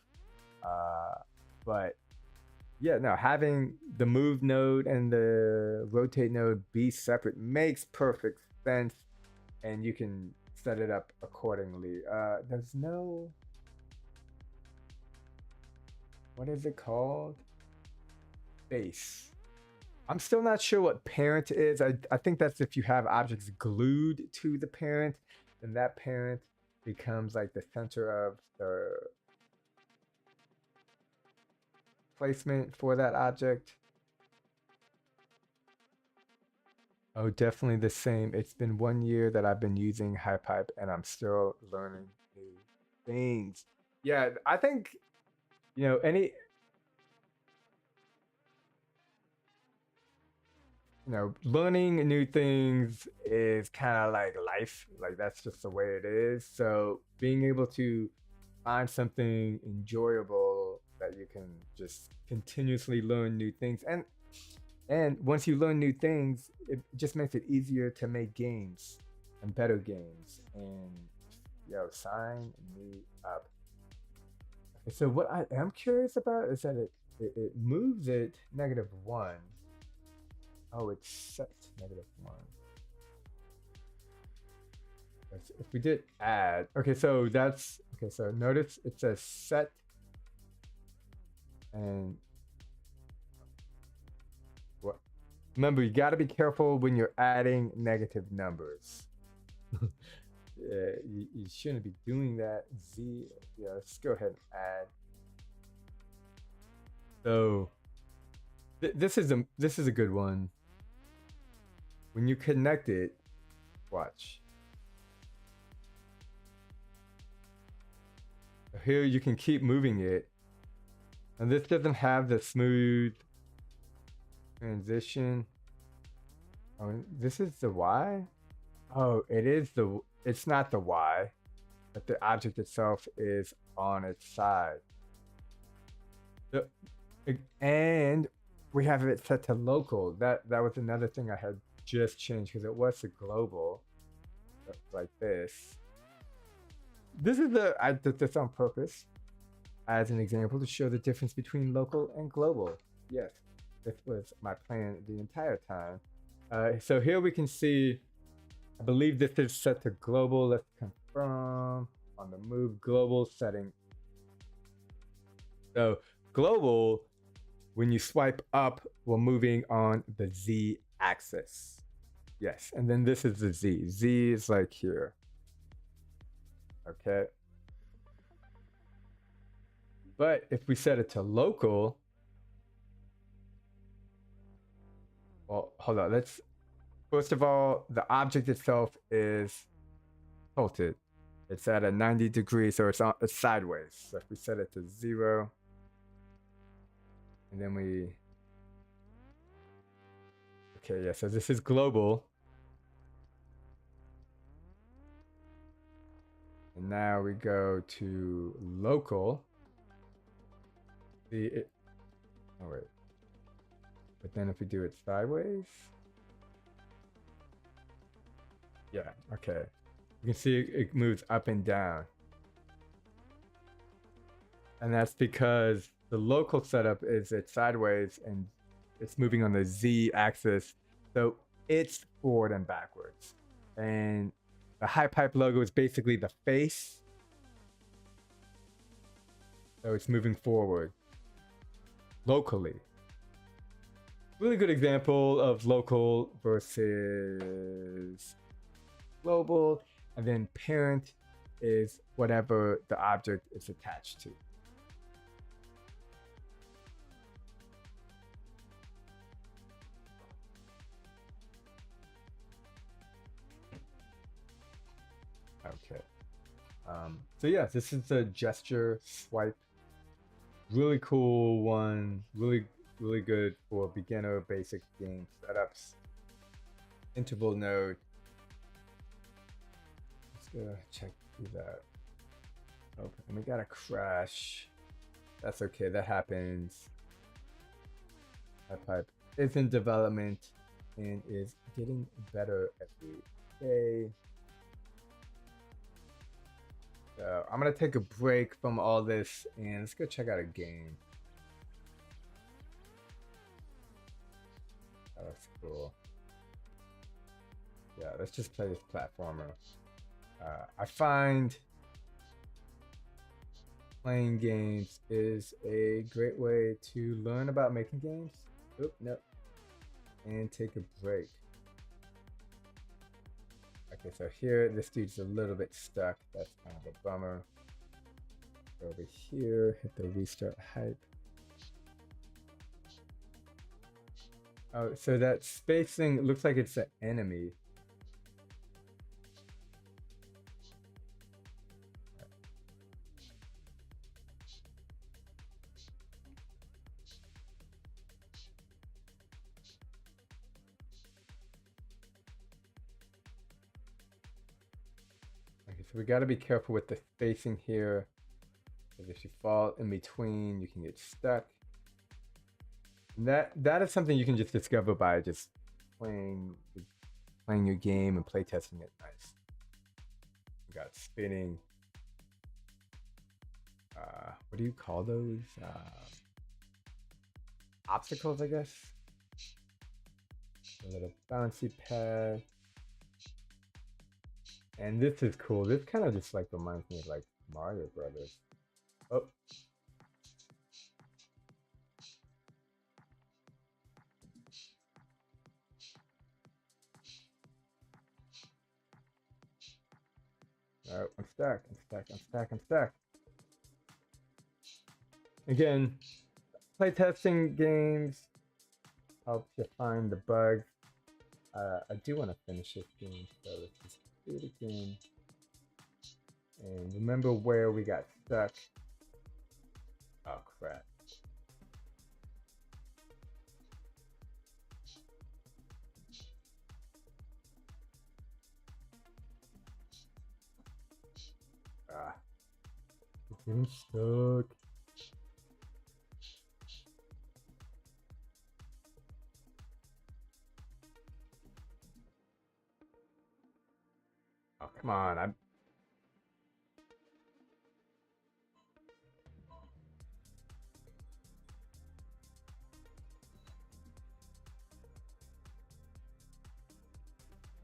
S1: But yeah, no, having the move node and the rotate node be separate makes perfect sense, and you can set it up accordingly. There's no, what is it called? Base. I'm still not sure what parent is. I think that's if you have objects glued to the parent, then that parent becomes like the center of the placement for that object. Oh, definitely the same. It's been 1 year that I've been using HiPipe, and I'm still learning new things. Yeah, I think, learning new things is kind of like life. Like, that's just the way it is. So being able to find something enjoyable that you can just continuously learn new things, and once you learn new things, it just makes it easier to make games and better games. And sign me up. Okay, so what I am curious about is that it moves it -1. Oh, it's set -1. If we did add, okay, so so notice it says set, and what? Remember, you got to be careful when you're adding negative numbers. Yeah, you shouldn't be doing that. Yeah, let's go ahead and add. So this is a good one. When you connect it, watch. here you can keep moving it. And this doesn't have the smooth transition. Oh, this is the Y? Oh, it's not the Y, but the object itself is on its side. And we have it set to local. That was another thing I had just changed because it was to global, like this. I did this on purpose as an example to show the difference between local and global. Yes, this was my plan the entire time. So here we can see, I believe this is set to global. Let's confirm on the move global setting. So global, when you swipe up, we're moving on the Z axis. Yes, and then this is the Z. Z is like here. Okay. But if we set it to local, well, hold on. First of all, the object itself is tilted. It's at a 90 degrees, so it's sideways. So if we set it to 0, and then okay, yeah, so this is global. And now we go to local. Oh wait. But then if we do it sideways, yeah, okay. You can see it moves up and down. And that's because the local setup is it's sideways and it's moving on the Z axis. So it's forward and backwards. And the HiPipe logo is basically the face. So it's moving forward locally. Really good example of local versus global. And then parent is whatever the object is attached to. Okay. So yeah, this is a gesture swipe. Really cool one. Really good for beginner basic game setups. Interval node. Let's go check through that. Okay, and we got a crash. That's okay, that happens. HiPipe is in development and is getting better every day. So I'm gonna take a break from all this and let's go check out a game. That looks cool. Yeah, let's just play this platformer. I find playing games is a great way to learn about making games. Oop, nope. And take a break. Okay, so here, this dude's a little bit stuck. That's kind of a bummer. Go over here, hit the restart hype. Oh, so that spacing looks like it's an enemy. So we got to be careful with the spacing here, because if you fall in between, you can get stuck. And that is something you can just discover by just playing your game and playtesting it. Nice. We got spinning. What do you call those? Obstacles, I guess. A little bouncy pad. And this is cool. This kind of just like reminds me of like Mario Brothers. Oh. Oh, I'm stuck. Again, playtesting games helps you find the bugs. I do want to finish this game, so let's just do it again. And remember where we got stuck. Oh crap. Ah, it's getting stuck. Oh, come on.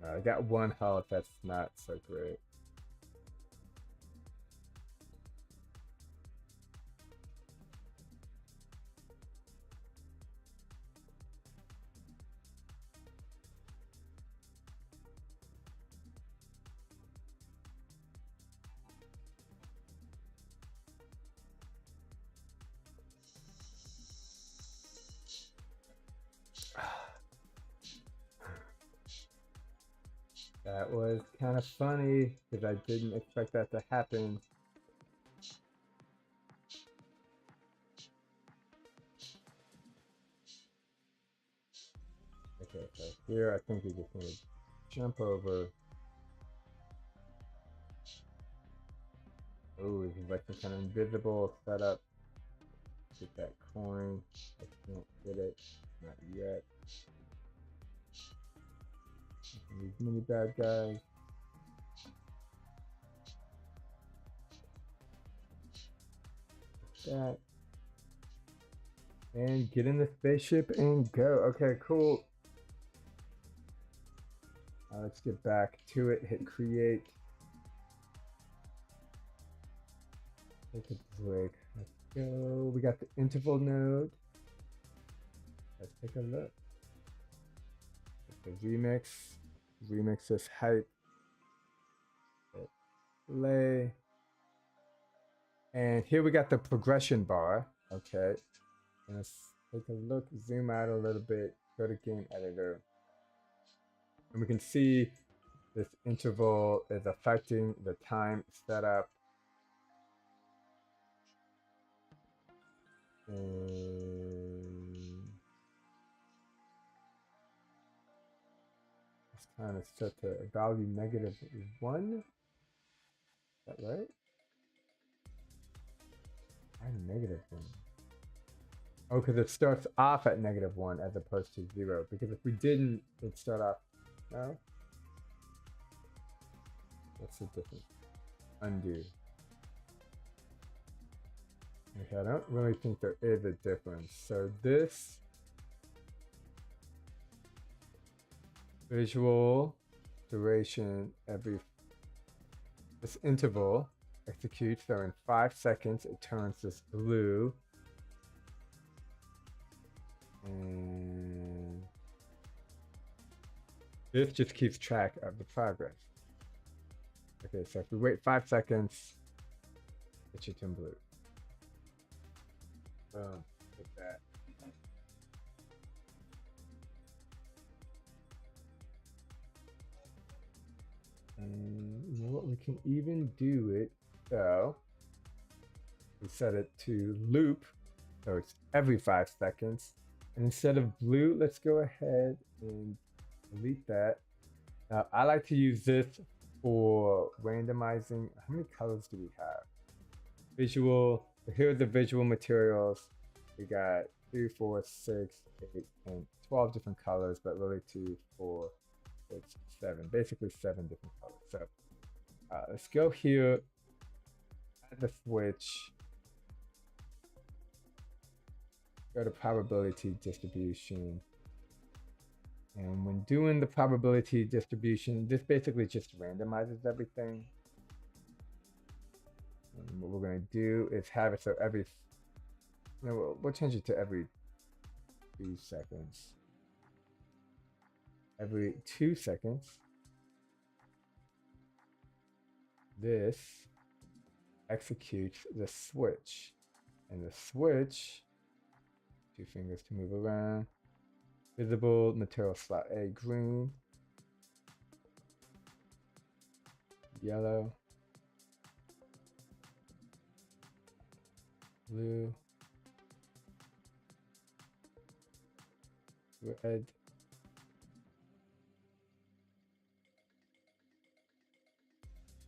S1: I got one health. That's not so great. That was kind of funny because I didn't expect that to happen. Okay, so here I think we just need to jump over. Oh, this is like some kind of invisible setup. Get that coin. I can't get it. Not yet. These mini bad guys. That. And get in the spaceship and go. Okay, cool. Let's get back to it. Hit create. Take a break. Let's go. We got the interval node. Let's take a look. The remix. Remix this height. Play. And here we got the progression bar. Okay. And let's take a look. Zoom out a little bit. Go to game editor. And we can see this interval is affecting the time setup. And it's kind of set to value -1. Is that right? I'm -1. Oh, because it starts off at -1 as opposed to 0. Because if we didn't, it'd start off. No? What's the difference? Undo. Okay, I don't really think there is a difference. So this visual duration this interval executes, so in 5 seconds it turns this blue. And this just keeps track of the progress. Okay, so if we wait 5 seconds, it should turn blue. Boom, like that. And you know what, we can even do it, so we set it to loop, so it's every 5 seconds. And instead of blue, let's go ahead and delete that. Now, I like to use this for randomizing. How many colors do we have? Visual, so here are the visual materials. We got 2, 4, 6, 8, and 12 different colors, but really 2, 4, 6, 7, basically 7 different colors. So let's go here, add the switch, go to probability distribution. And when doing the probability distribution, this basically just randomizes everything. And what we're going to do is have it so every, we'll change it to every 2 seconds. Every 2 seconds, this executes the switch. And the switch, 2 fingers to move around. Visible material slot A, green, yellow, blue, red,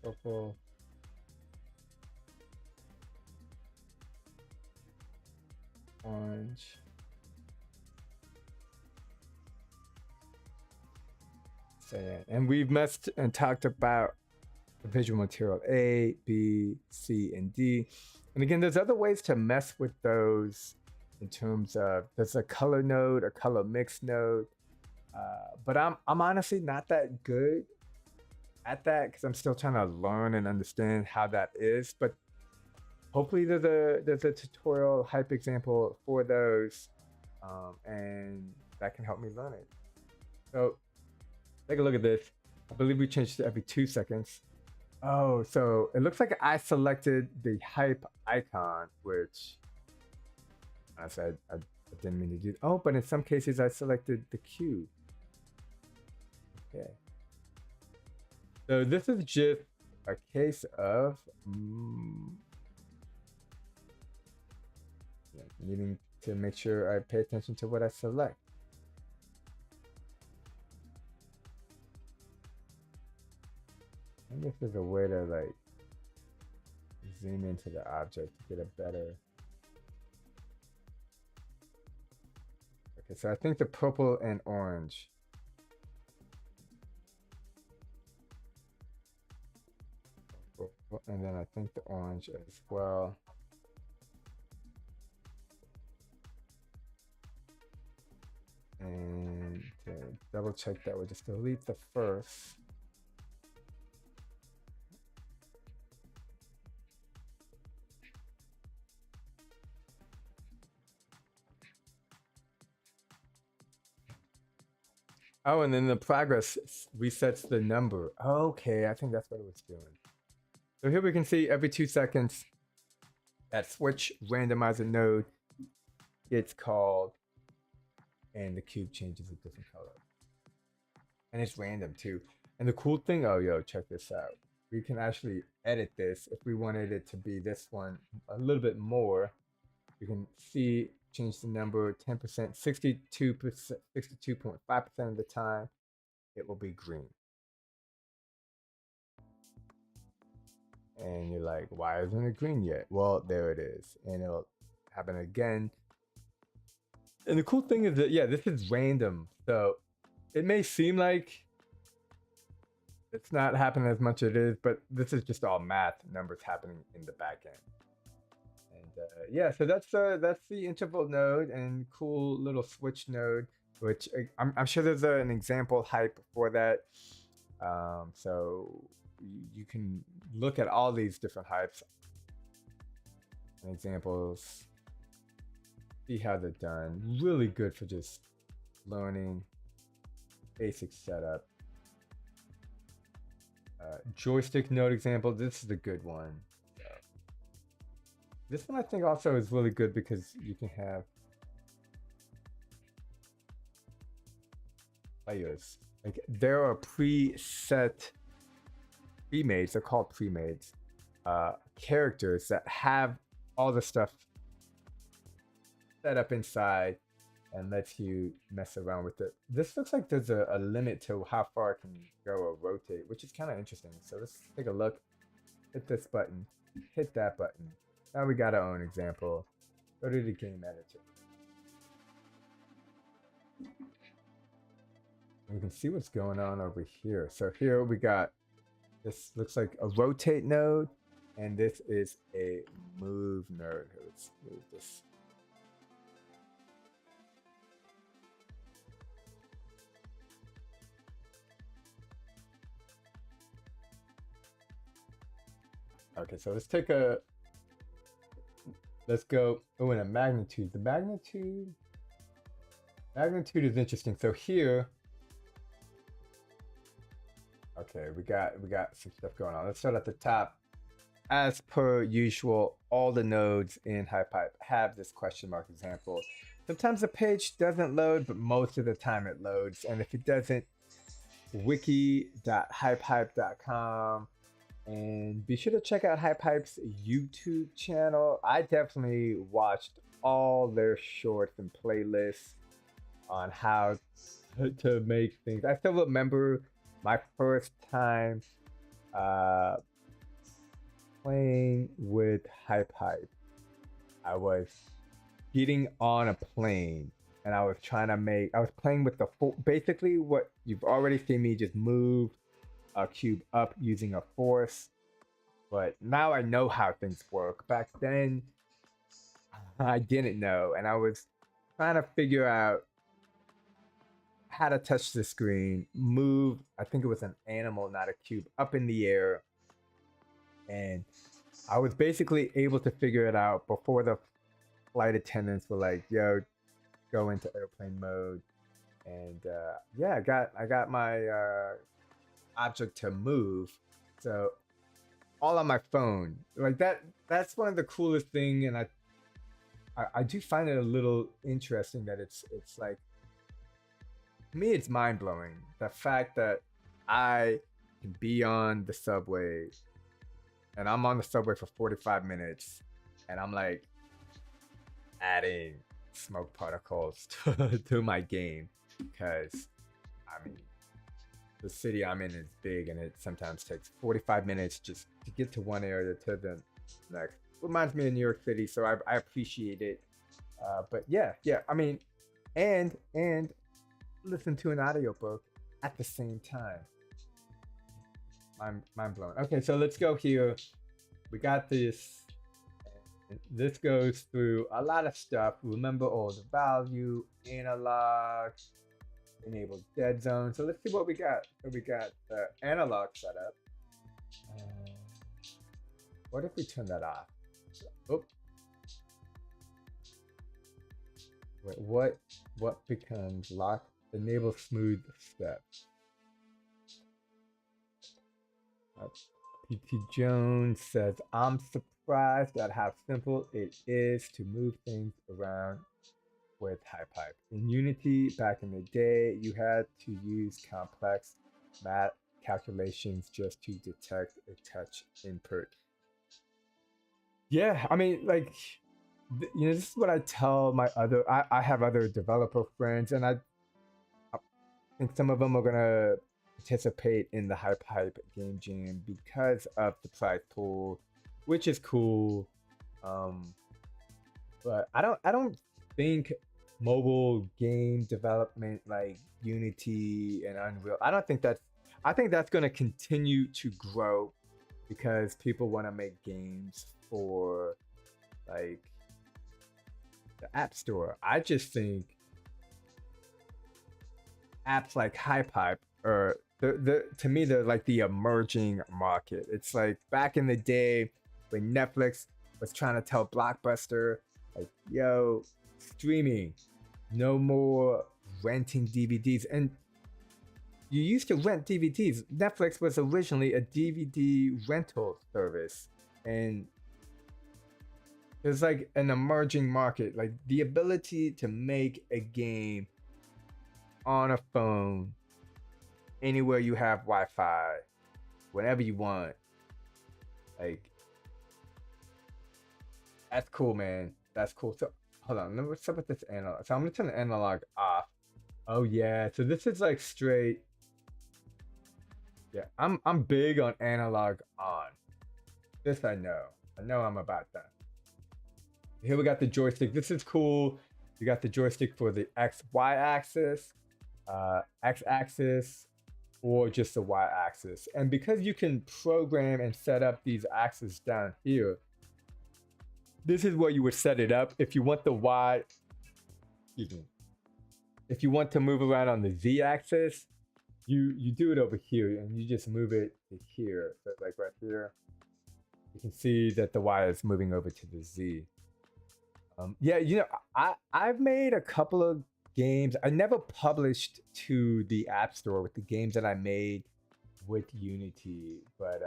S1: purple, orange, cyan. And we've messed and talked about the visual material A, B, C, and D. And again, there's other ways to mess with those in terms of there's a color node, a color mix node. But I'm honestly not that good at that because I'm still trying to learn and understand how that is. But hopefully there's a tutorial hype example for those, and that can help me learn it. So take a look at this. I believe we changed to every 2 seconds. Oh, so it looks like I selected the hype icon, which I said I didn't mean to do. Oh, but in some cases I selected the cube. Okay. So this is just a case of needing to make sure I pay attention to what I select. I wonder if there's a way to like zoom into the object to get a better. Okay, so I think the purple and orange. And then I think the orange as well. And to double check that, we'll just delete the first. Oh, and then the progress resets the number. Okay, I think that's what it was doing. So here we can see every 2 seconds that switch randomizer node gets called and the cube changes a different color. And it's random too. And the cool thing, oh yo, check this out. We can actually edit this if we wanted it to be this one a little bit more. You can see change the number 10%, 62%, 62.5% of the time, it will be green. And you're like, why isn't it green yet? Well, there it is. And it'll happen again. And the cool thing is that, yeah, this is random. So it may seem like it's not happening as much as it is, but this is just all math numbers happening in the back end. And yeah, so that's the interval node and cool little switch node, which I'm sure there's an example hype for that. So you can look at all these different hypes and examples, see how they're done. Really good for just learning basic setup. Joystick node example, this is a good one. This one I think also is really good because you can have players. Like there are preset, pre-mades, they're called pre-mades, characters that have all the stuff set up inside and lets you mess around with it. This looks like there's a limit to how far it can go or rotate, which is kind of interesting. So let's take a look. Hit this button, hit that button. Now we got our own example. Go to the game editor. We can see what's going on over here. So here we got, this looks like a rotate node, and this is a move node. Let's move this. Okay, so let's take a, let's go, oh, and a magnitude. The magnitude is interesting. So here, okay, we got some stuff going on. Let's start at the top. As per usual, all the nodes in HypeHype have this question mark example. Sometimes the page doesn't load, but most of the time it loads. And if it doesn't, wiki.hypehype.com And be sure to check out HypeHype's YouTube channel. I definitely watched all their shorts and playlists on how to make things. I still remember my first time uh, playing with HypeHype. I was getting on a plane and I was trying to I was playing with the full, basically what you've already seen me just move a cube up using a force. But now I know how things work. Back then, I didn't know, and I was trying to figure out how to touch the screen, move. I think it was an animal, not a cube, up in the air, and I was basically able to figure it out before the flight attendants were like, "Yo, go into airplane mode." And yeah, I got my object to move, so all on my phone, like that. That's one of the coolest thing, and I do find it a little interesting that it's like, to me it's mind blowing the fact that I can be on the subway and I'm on the subway for 45 minutes and I'm like adding smoke particles to my game because I mean the city I'm in is big and it sometimes takes 45 minutes just to get to one area to the next. Reminds me of New York City, so I appreciate it. But yeah, I mean, and listen to an audiobook at the same time. Mind blowing. Okay, so let's go here. We got this. This goes through a lot of stuff. Remember all the value, analog, enable dead zone. So let's see what we got. So we got the analog setup. What if we turn that off? Oh, wait, what becomes lock? Enable smooth steps. PT Jones says, I'm surprised at how simple it is to move things around with HypeHype. In Unity, back in the day, you had to use complex math calculations just to detect a touch input. Yeah, I mean, like, you know, this is what I tell my other, I have other developer friends, and I think some of them are gonna participate in the HypeHype game jam because of the prize pool, which is cool. Um, but I don't think mobile game development like Unity and Unreal, I think that's gonna continue to grow because people want to make games for like the App Store. I just think apps like HypeHype are the to me they're like the emerging market. It's like back in the day when Netflix was trying to tell Blockbuster like, yo, streaming, no more renting DVDs. And you used to rent DVDs. Netflix was originally a DVD rental service, and there's like an emerging market, like the ability to make a game on a phone anywhere you have Wi-Fi, whenever you want. Like, that's cool, man. That's cool. So hold on, what's up with this analog? So I'm gonna turn the analog off. Oh yeah, so this is like straight. Yeah, I'm big on analog on. This I know. I know I'm about that. Here we got the joystick. This is cool. You got the joystick for the X-Y axis, X-axis, or just the Y-axis. And because you can program and set up these axes down here, this is where you would set it up. If you want the Y, excuse me, if you want to move around on the Z-axis, you do it over here and you just move it to here. So like right here, you can see that the Y is moving over to the Z. Yeah, you know, I've made a couple of games. I never published to the App Store with the games that I made with Unity, but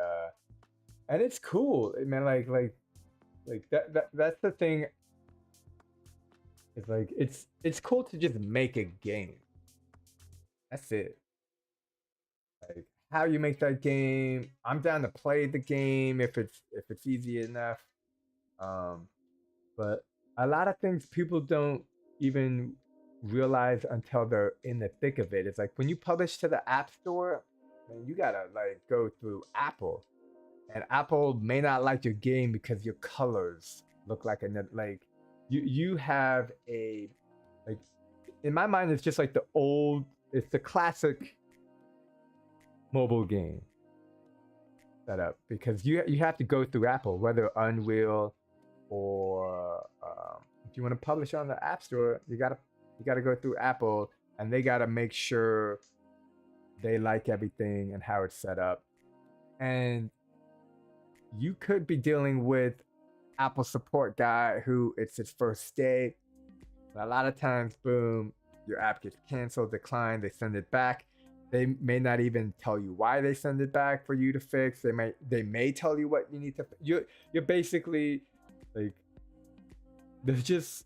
S1: and it's cool, man. Like that's the thing. It's like it's cool to just make a game. That's it. Like how you make that game. I'm down to play the game if it's easy enough. Um, but a lot of things people don't even realize until they're in the thick of it. It's like when you publish to the App Store, man, you gotta like go through Apple, and Apple may not like your game because your colors look like another. Like you have a like in my mind, it's just like it's the classic mobile game setup because you have to go through Apple, whether Unreal or if you want to publish on the App Store, you gotta go through Apple, and they gotta make sure they like everything and how it's set up. And you could be dealing with Apple support guy who it's his first day. But a lot of times, boom, your app gets canceled, declined, they send it back. They may not even tell you why they send it back for you to fix. They may tell you what you need to. You're basically like there's just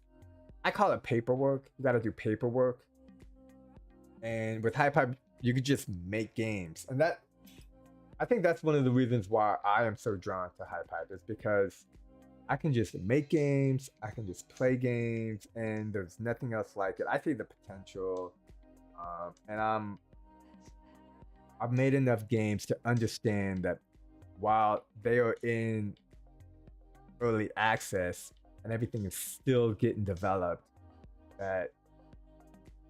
S1: I call it paperwork. You got to do paperwork. And with HypeHype, you could just make games, and I think that's one of the reasons why I am so drawn to HypeHype is because I can just make games, I can just play games, and there's nothing else like it. I see the potential, and I've made enough games to understand that while they are in early access and everything is still getting developed, that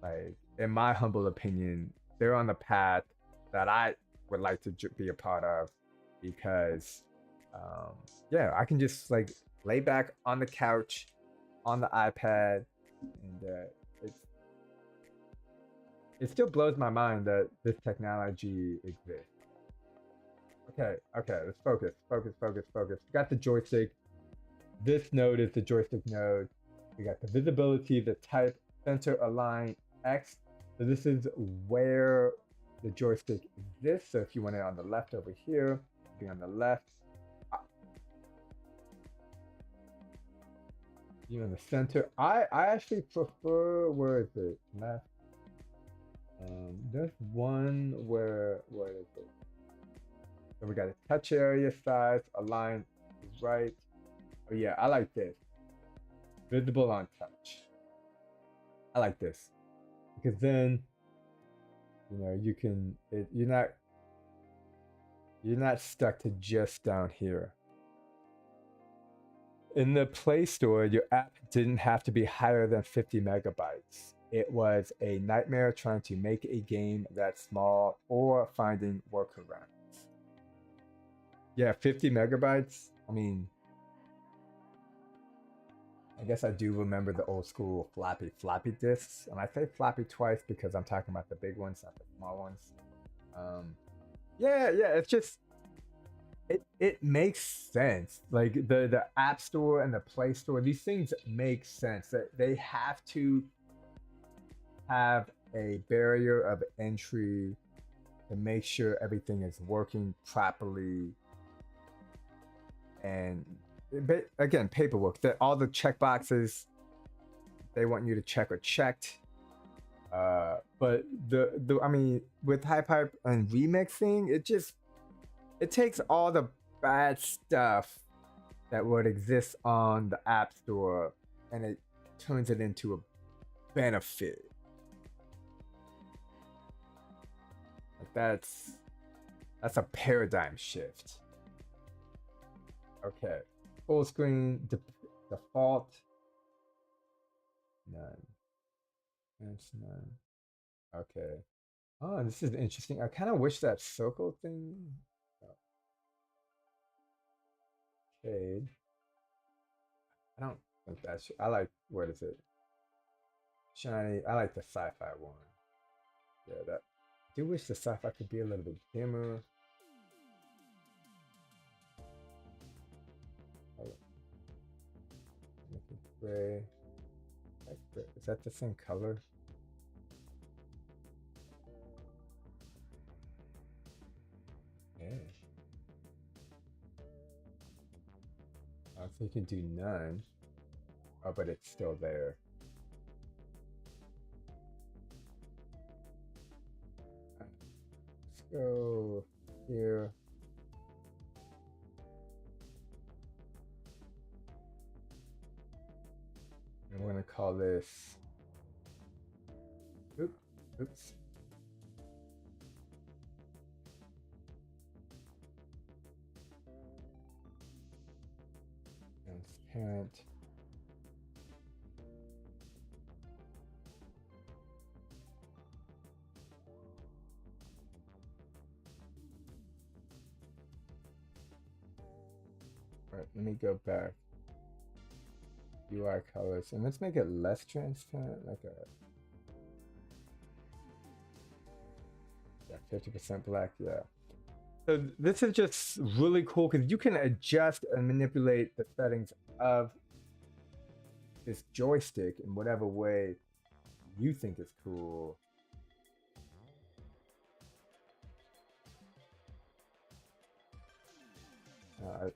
S1: like in my humble opinion, they're on the path that I would like to be a part of because yeah, I can just like lay back on the couch on the iPad, and it still blows my mind that this technology exists. Okay, let's focus. We got the joystick. This node is the joystick node. We got the visibility, the type, center align X. So this is where the joystick exists. So if you want it on the left over here, be on the left. You in the center. I actually prefer, where is it? Left. There's one where is it? So we got a touch area size, align right. Oh yeah, I like this. Visible on touch. I like this because then you can you're not stuck to just down here. In the Play Store, your app didn't have to be higher than 50 megabytes. It was a nightmare trying to make a game that small or finding workarounds. Yeah, 50 megabytes. I mean, I guess I do remember the old school floppy disks. And I say floppy twice because I'm talking about the big ones, not the small ones. Yeah, it's just it makes sense. Like the App Store and the Play Store, these things make sense. That they have to have a barrier of entry to make sure everything is working properly. And again, paperwork, that all the checkboxes they want you to check are checked. But I mean, with HypeHype and remixing, it takes all the bad stuff that would exist on the App Store and it turns it into a benefit. Like that's a paradigm shift. Okay, full screen default none. That's none. Okay. Oh, this is interesting. I kind of wish that circle thing. Shade. I don't think that's. I like. What is it? Shiny. I like the sci-fi one. Yeah, that. I do wish the sci-fi could be a little bit dimmer. Make it gray. Is that the same color? Yeah. So you can do none. Oh, but it's still there. Let's go here. And we're gonna call this, oops. Transparent. All right, let me go back. UI colors, and let's make it less transparent, like a 50% black, yeah. So this is just really cool because you can adjust and manipulate the settings of this joystick in whatever way you think is cool.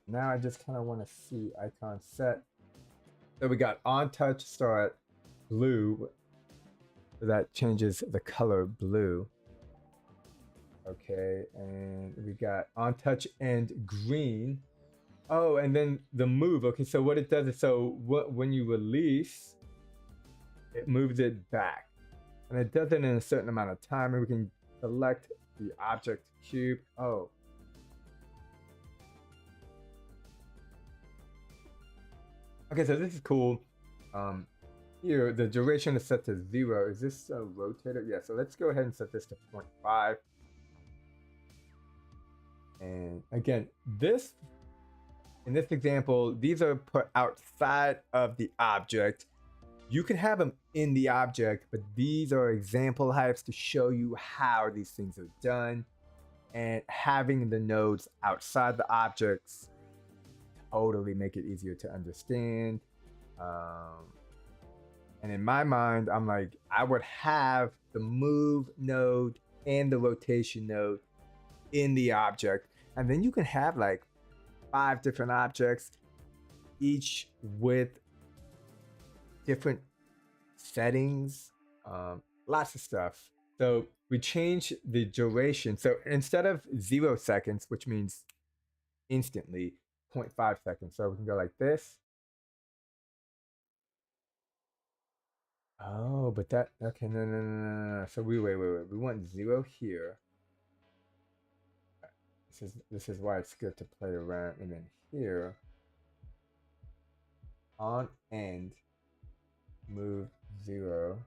S1: Now I just kind of want to see icon set. So we got on touch start blue. So that changes the color blue. Okay, and we got on touch end green. Oh, and then the move. Okay, so what it does is, so when you release, it moves it back. And it does it in a certain amount of time, and we can select the object cube. Oh. Okay, so this is cool. Here, the duration is set to 0. Is this a rotator? Yeah, so let's go ahead and set this to 0.5. And again, in this example, these are put outside of the object. You can have them in the object, but these are example hypes to show you how these things are done. And having the nodes outside the objects totally make it easier to understand. And in my mind, I'm like, I would have the move node and the rotation node in the object. And then you can have like 5 different objects, each with different settings, lots of stuff. So we change the duration. So instead of 0 seconds, which means instantly, 0.5 seconds. So we can go like this. Oh, but that, okay, no. So wait. We want 0 here. This is why it's good to play around. And then here, on end, move 0.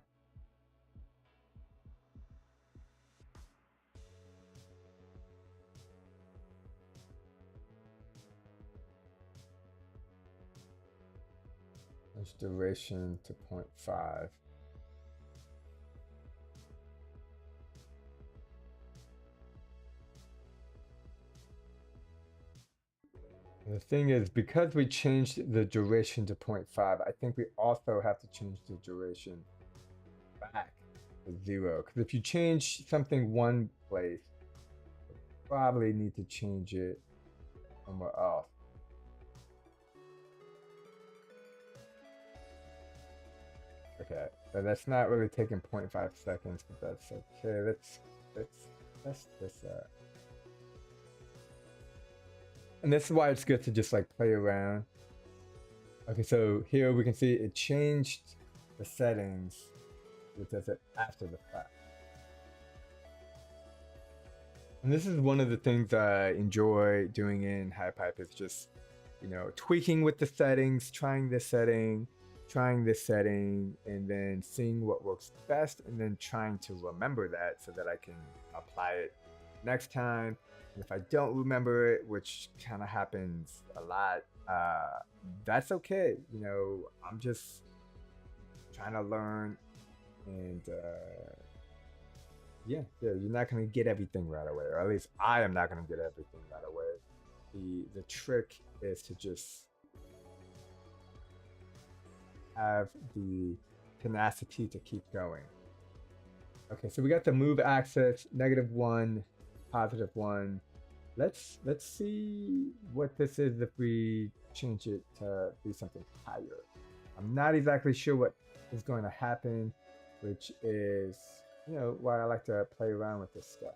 S1: There's duration to 0.5. The thing is, because we changed the duration to 0.5, I think we also have to change the duration back to 0. Because if you change something one place, you probably need to change it somewhere else. Okay, but that's not really taking 0.5 seconds, but that's okay. Let's test this out. And this is why it's good to just like play around. Okay, so here we can see it changed the settings. It does it after the fact. And this is one of the things I enjoy doing in HypeHype is just, you know, tweaking with the settings, trying this setting, and then seeing what works best, and then trying to remember that so that I can apply it next time. And if I don't remember it, which kind of happens a lot, that's okay. You know, I'm just trying to learn, and yeah, you're not gonna get everything right away, or at least I am not gonna get everything right away. The trick is to just have the tenacity to keep going. Okay, so we got the move axis, -1, +1. Let's see what this is if we change it to be something higher. I'm not exactly sure what is going to happen, which is, you know, why I like to play around with this stuff.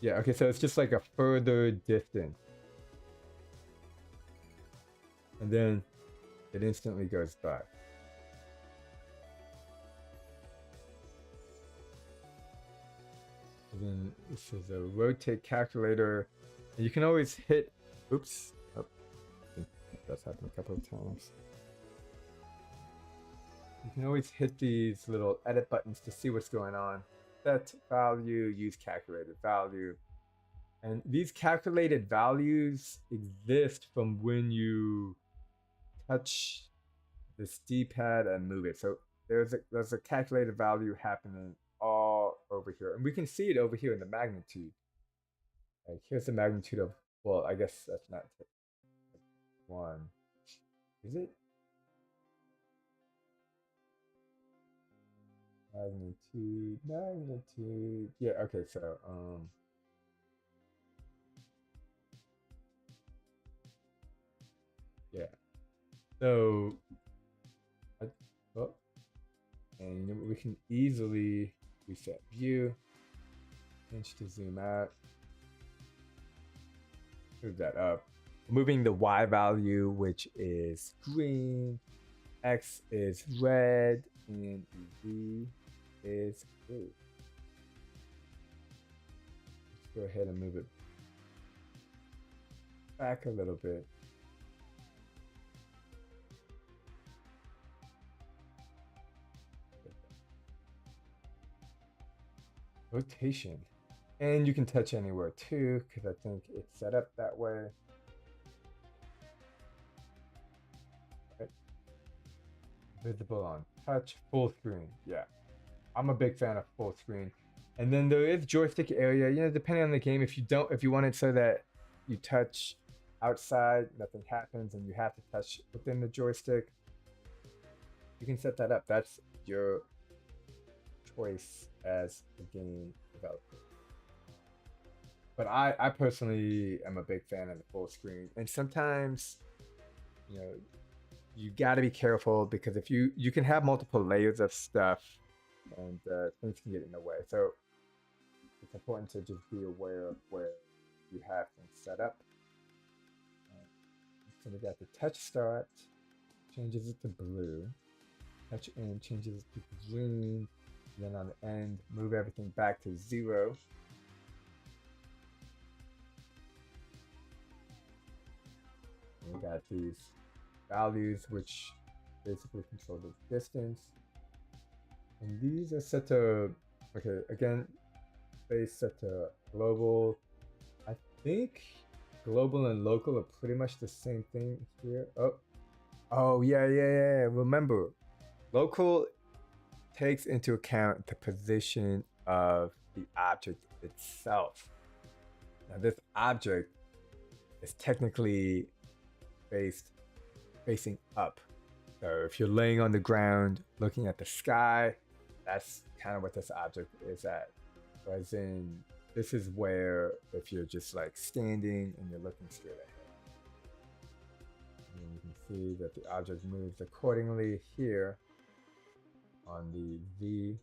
S1: Yeah, okay, so it's just like a further distance. And then it instantly goes by. And then this is a rotate calculator. And you can always hit, oops, oh, I think that's happened a couple of times. You can always hit these little edit buttons to see what's going on. Set value, use calculated value. And these calculated values exist from when you touch this D-pad and move it. So there's a calculated value happening all over here. And we can see it over here in the magnitude. Like here's the magnitude of, well, I guess that's not one. Is it? Magnitude. Yeah, okay, so yeah. So oh, and we can easily reset view, change to zoom out, move that up. Moving the Y value, which is green, X is red, and Z is blue. Let's go ahead and move it back a little bit. Rotation. And you can touch anywhere too, because I think it's set up that way. Right. Visible on touch, full screen. Yeah, I'm a big fan of full screen. And then there is joystick area. You know, depending on the game, if you want it so that you touch outside, nothing happens, and you have to touch within the joystick, you can set that up. That's your choice as a game developer. But I personally am a big fan of the full screen. And sometimes, you know, you got to be careful because if you can have multiple layers of stuff and things can get in the way. So it's important to just be aware of where you have things set up. So we got the touch start, changes it to blue. Touch in changes it to green. Then on the end, move everything back to 0. And we got these values which basically control the distance. And these are set to, okay, again, space set to global. I think global and local are pretty much the same thing here. Oh yeah. Remember, local takes into account the position of the object itself. Now this object is technically facing up. So if you're laying on the ground looking at the sky, that's kind of what this object is at. Whereas in this is where if you're just like standing and you're looking straight ahead. And you can see that the object moves accordingly here on the V.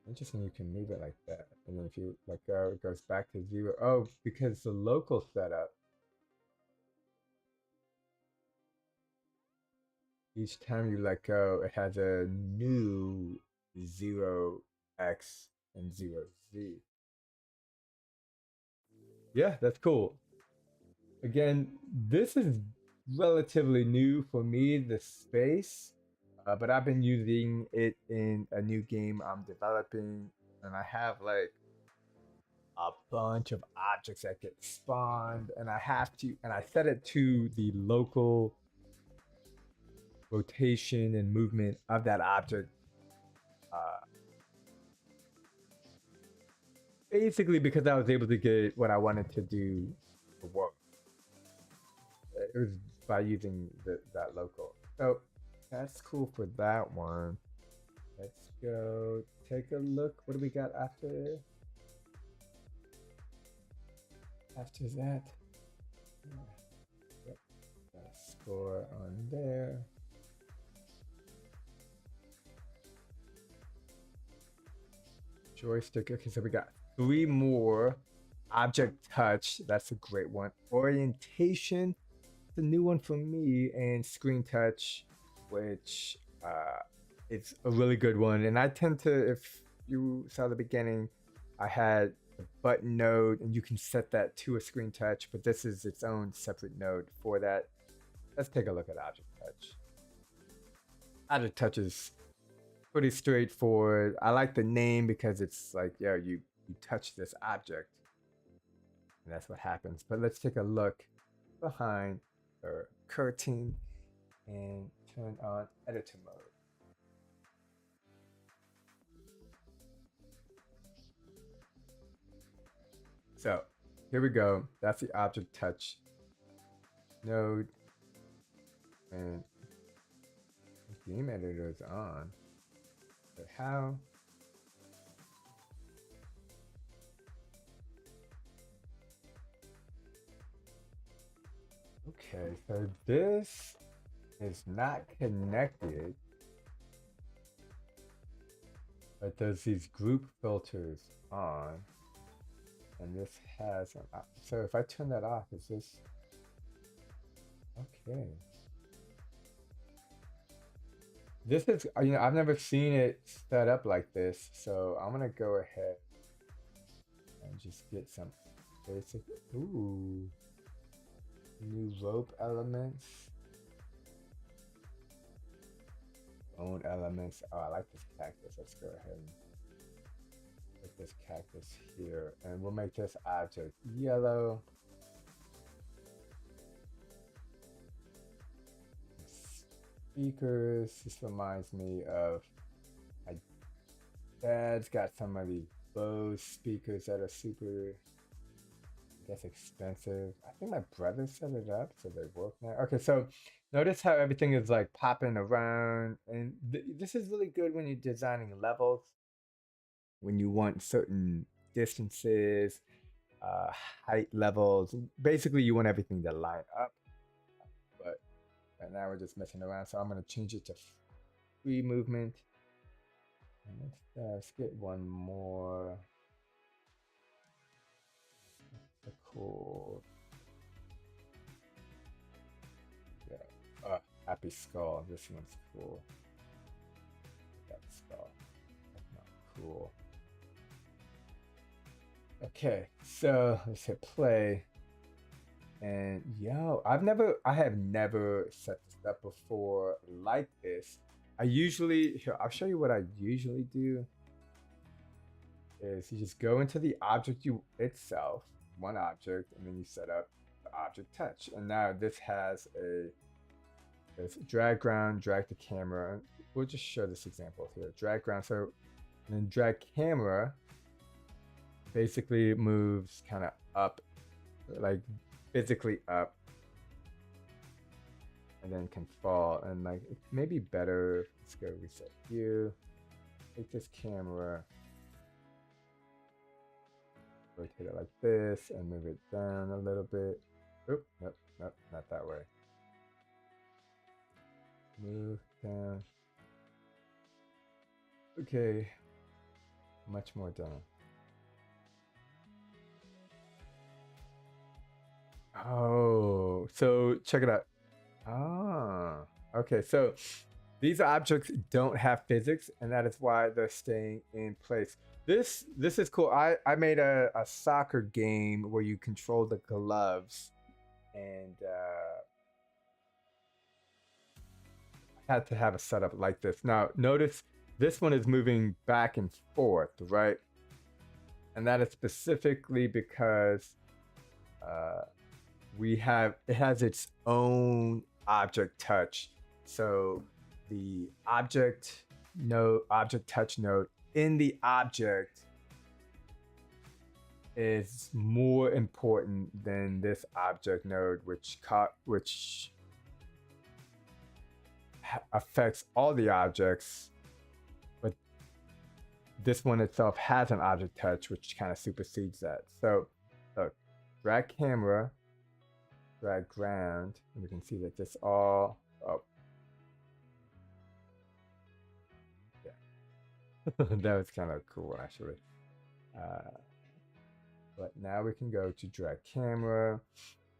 S1: Interesting, you can move it like that. And then if you let go, it goes back to 0. Oh, because the local setup, each time you let go, it has a new 0x and 0z. Yeah, that's cool. Again, this is relatively new for me, the space, but I've been using it in a new game I'm developing, and I have like a bunch of objects that get spawned, and I set it to the local rotation and movement of that object. Uh, Basically, because I was able to get what I wanted to do to work. It was by using that local. So that's cool for that one. Let's go take a look. What do we got after? After that, yep, got a score on there. joystick. Okay, so we got 3 more. Object touch, that's a great one. Orientation, the new one for me, and screen touch, which it's a really good one. And I tend to, if you saw the beginning, I had a button node, and you can set that to a screen touch, but this is its own separate node for that. Let's take a look at object touch. Object touch is pretty straightforward. I like the name because it's like, yeah, you touch this object, and that's what happens. But let's take a look behind the curtain and turn on editor mode. So here we go. That's the object touch node, and the game editor is on. But how? Okay, so this is not connected, but there's these group filters on, and this has an so if I turn that off, is this okay? This is, I've never seen it set up like this, so I'm gonna go ahead and just get some basic, ooh, new rope elements, own elements. Oh, I like this cactus. Let's go ahead and put this cactus here, and we'll make this object yellow. Speakers, this reminds me of my dad's got some of the Bose speakers that are super, I guess, expensive. I think my brother set it up so they work now. Okay, so notice how everything is like popping around, and this is really good when you're designing levels, when you want certain distances, height levels. Basically, you want everything to line up. But right now we're just messing around, so I'm gonna change it to free movement. And let's get one more. Cool. Yeah. Happy skull. This one's cool. That skull. That's not cool. Okay, so let's hit play. And yo, I have never set this up before like this. Here, I'll show you what I usually do. Is you just go into the object itself, one object, and then you set up the object touch. And now this has this drag ground, drag the camera. We'll just show this example here. Drag ground, so and then drag camera basically moves kind of up, like physically up, and then can fall. And like it may be better. Let's go reset view. Take this camera, rotate it like this, and move it down a little bit. Oop, nope, not that way. Move down. Okay, much more down. Oh, so check it out. Ah, okay. So these objects don't have physics, and that is why they're staying in place. This is cool. I made a soccer game where you control the gloves, and I had to have a setup like this. Now notice this one is moving back and forth, right? And that is specifically because it has its own object touch. So the object touch node in the object is more important than this object node, which affects all the objects, but this one itself has an object touch, which kind of supersedes that. So drag camera, drag ground, and we can see that this all, yeah. That was kind of cool, actually. Uh, but now we can go to drag camera.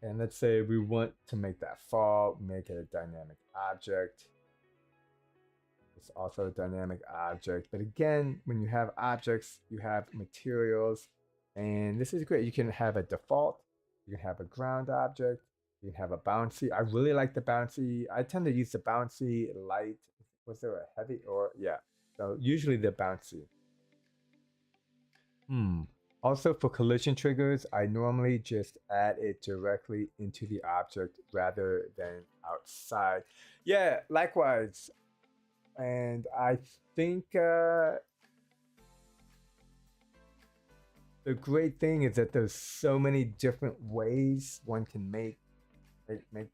S1: And let's say we want to make that fall, make it a dynamic object. It's also a dynamic object. But again, when you have objects, you have materials. And this is great. You can have a default, you can have a ground object, you can have a bouncy. I really like the bouncy. I tend to use the bouncy light. Was there a heavy or yeah? So usually the bouncy. Also for collision triggers, I normally just add it directly into the object rather than outside. Yeah, likewise. And I think the great thing is that there's so many different ways one can make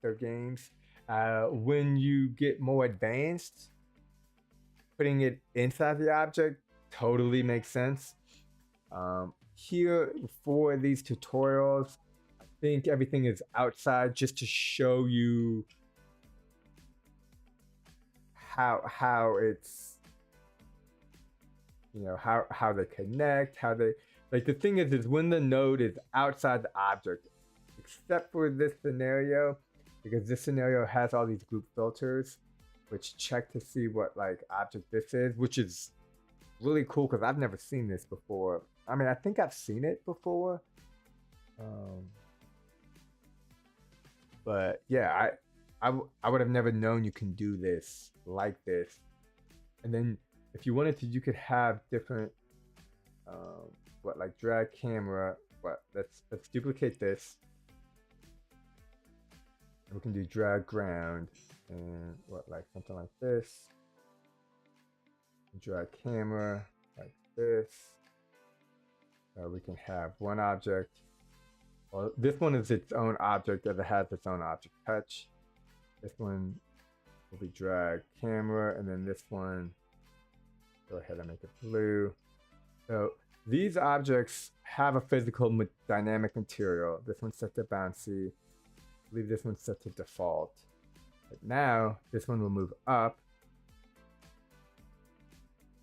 S1: their games. When you get more advanced, putting it inside the object totally makes sense. Here for these tutorials, I think everything is outside just to show you how it's, you know, how they connect, how they, like, the thing is when the node is outside the object, except for this scenario, because this scenario has all these group filters which check to see what like object this is, which is really cool because I've never seen this before. I mean, I think I've seen it before, but yeah, I would have never known you can do this like this. And then if you wanted to, you could have different what, like drag camera. What, let's duplicate this. We can do drag ground and what, like something like this. Drag camera like this. We can have one object. Well, this one is its own object as it has its own object touch. This one will be drag camera, and then this one, go ahead and make it blue. So these objects have a physical dynamic material. This one's set to bouncy. I believe this one's set to default. But now this one will move up.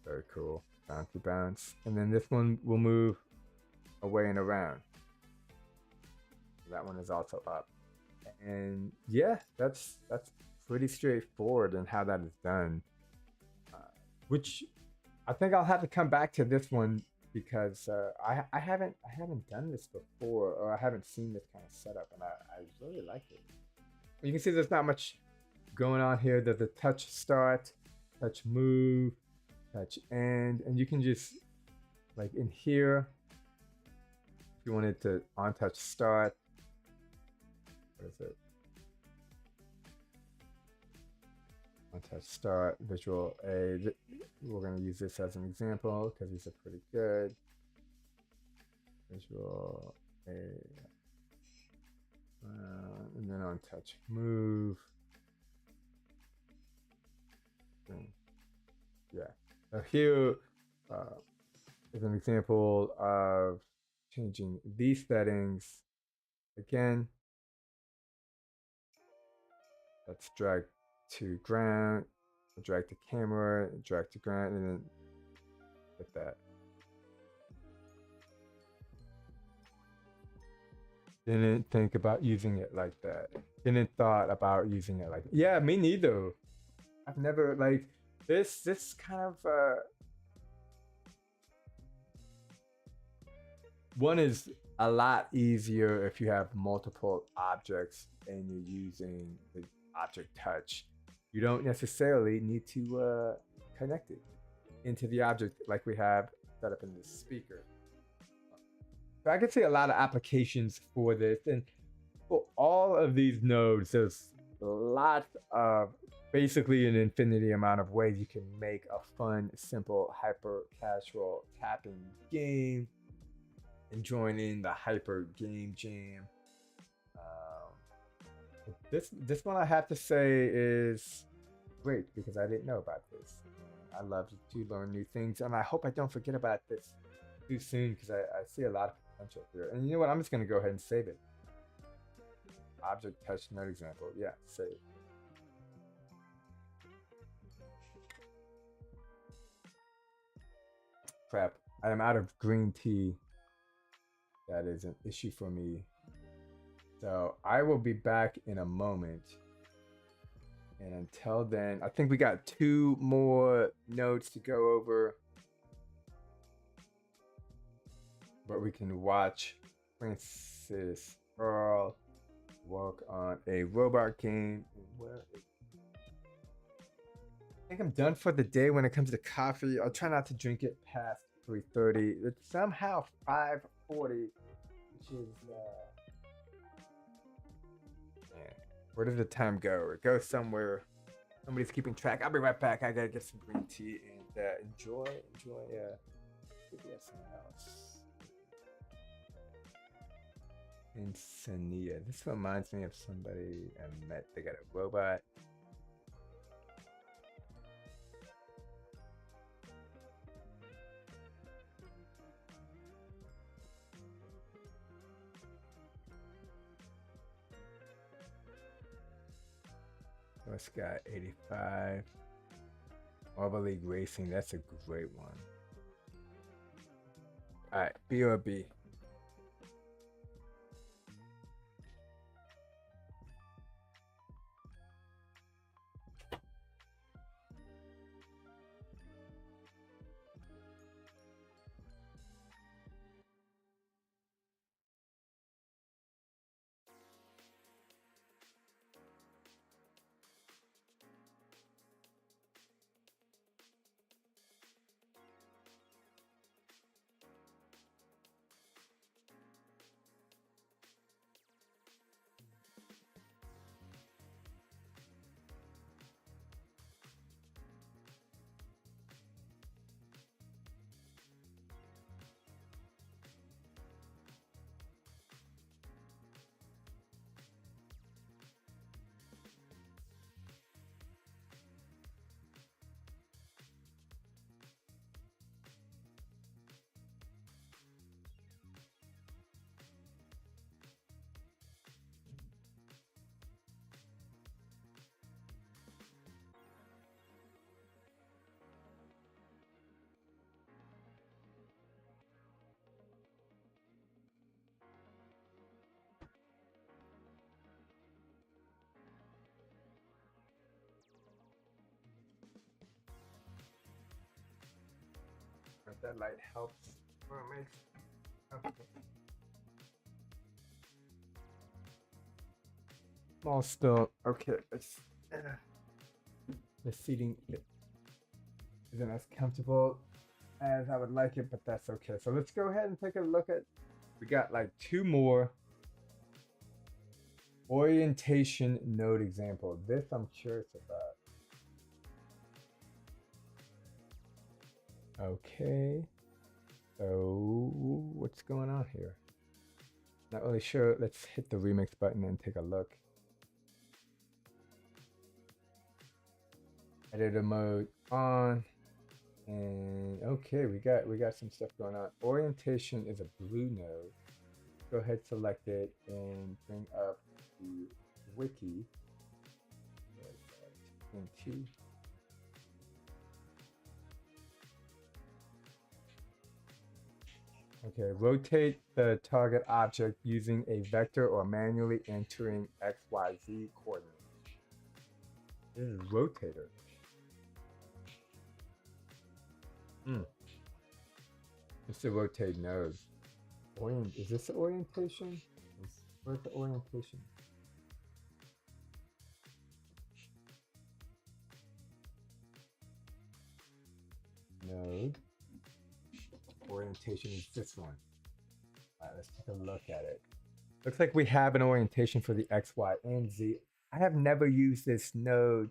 S1: Very cool. Bouncy bounce. And then this one will move away and around. That one is also up. And yeah, that's pretty straightforward in how that is done. Which I think I'll have to come back to this one because I haven't done this before, or I haven't seen this kind of setup, and I really like it. You can see there's not much going on here. There's a touch start, touch move, touch end, and you can just, like in here, if you wanted to on touch start, what is it? On touch start, visual A. We're going to use this as an example because these are pretty good. Visual A. And then on touch move. Yeah. Now here is an example of changing these settings. Again, let's drag to ground, drag to camera, drag to ground, and then hit that. Didn't think about using it like that. Didn't thought about using it like that. Yeah, me neither. I've never, like, this kind of one is a lot easier if you have multiple objects and you're using the object touch. You don't necessarily need to connect it into the object like we have set up in this speaker. So I can see a lot of applications for this, and for all of these nodes, there's lots of, basically an infinity amount of ways you can make a fun, simple, hyper casual tapping game and join in the hyper game jam. This one I have to say is great because I didn't know about this. I love to learn new things, and I hope I don't forget about this too soon because I see a lot of potential here. And you know what? I'm just going to go ahead and save it. Object touch node example. Yeah, save. Crap. I am out of green tea. That is an issue for me. So I will be back in a moment. And until then, I think we got 2 more notes to go over. But we can watch Francis Earl work on a robot game. I think I'm done for the day when it comes to coffee. I'll try not to drink it past 3:30. It's somehow 5:40, which is man, where did the time go? It goes somewhere. Somebody's keeping track. I'll be right back. I gotta get some green tea and enjoy. Maybe that's something else. Insania. This reminds me of somebody I met. They got a robot. This guy 85. Marble League Racing. That's a great one. All right, BRB. If that light helps. Or it makes. Okay. Small still. Okay. The seating isn't as comfortable as I would like it, but that's okay. So let's go ahead and take a look at. We got like 2 more orientation node example. This I'm curious about. Okay. So what's going on here? Not really sure. Let's hit the remix button and take a look. Editor mode on. And okay, we got some stuff going on. Orientation is a blue node. Go ahead, select it, and bring up the wiki. Into okay, rotate the target object using a vector or manually entering XYZ coordinates. This is rotator. It's a rotate node. Is this the orientation? Where's the orientation? Node. Orientation is this one. All right, let's take a look at it. Looks like we have an orientation for the X, Y, and Z. I have never used this node.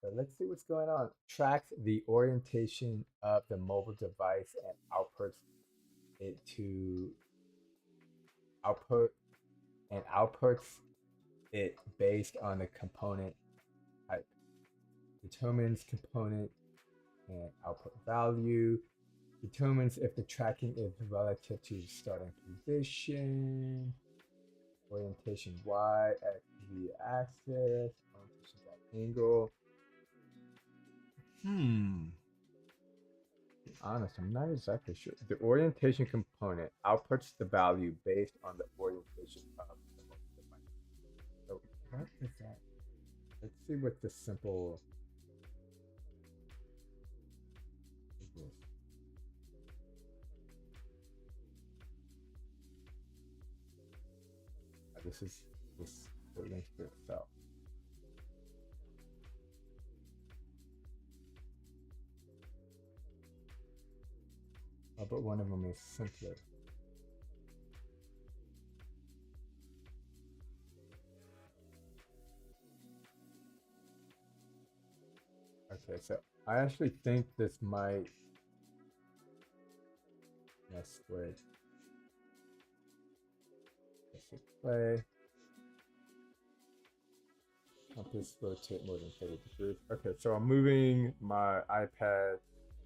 S1: So let's see what's going on. Tracks the orientation of the mobile device and outputs it to output and outputs it based on the component type. Determines component and output value. Determines if the tracking is relative to the starting position. Orientation Y, X, Z axis. Orientation Y angle. be honest, I'm not exactly sure. The orientation component outputs the value based on the orientation of the mobile device. So what is that? Let's see what the simple is this. This is this the link to itself. But one of them is simpler. Okay, so I actually think this might mess with. Let's hit play. Compass rotate more than 30 degrees. Okay, so I'm moving my iPad.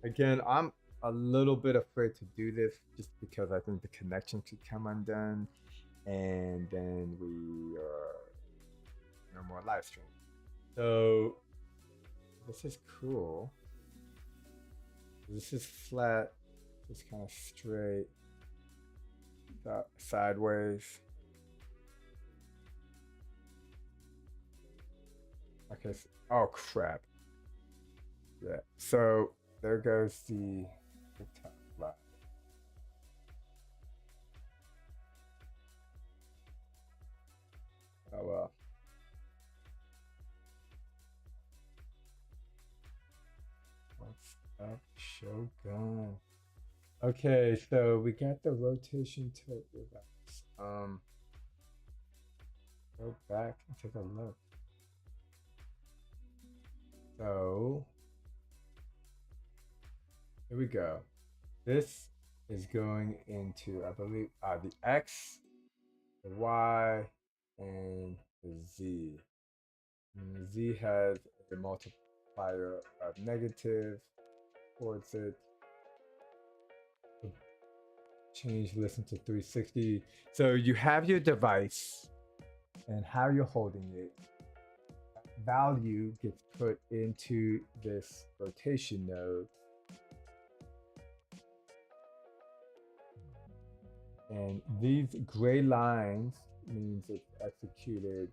S1: Again, I'm a little bit afraid to do this just because I think the connection could come undone, and then we are no more live stream. So this is cool. This is flat, just kind of straight, sideways. Okay, so, oh crap. Yeah, so there goes the TikTok live. Oh well. What's up, Shogun? Okay, so we got the rotation tilt device. Go back and take a look. So here we go. This is going into, I believe, the X, the Y, and the Z. And the Z has a multiplier of negative towards it. Change listen to 360. So you have your device and how you're holding it. Value gets put into this rotation node. And these gray lines means it's executed.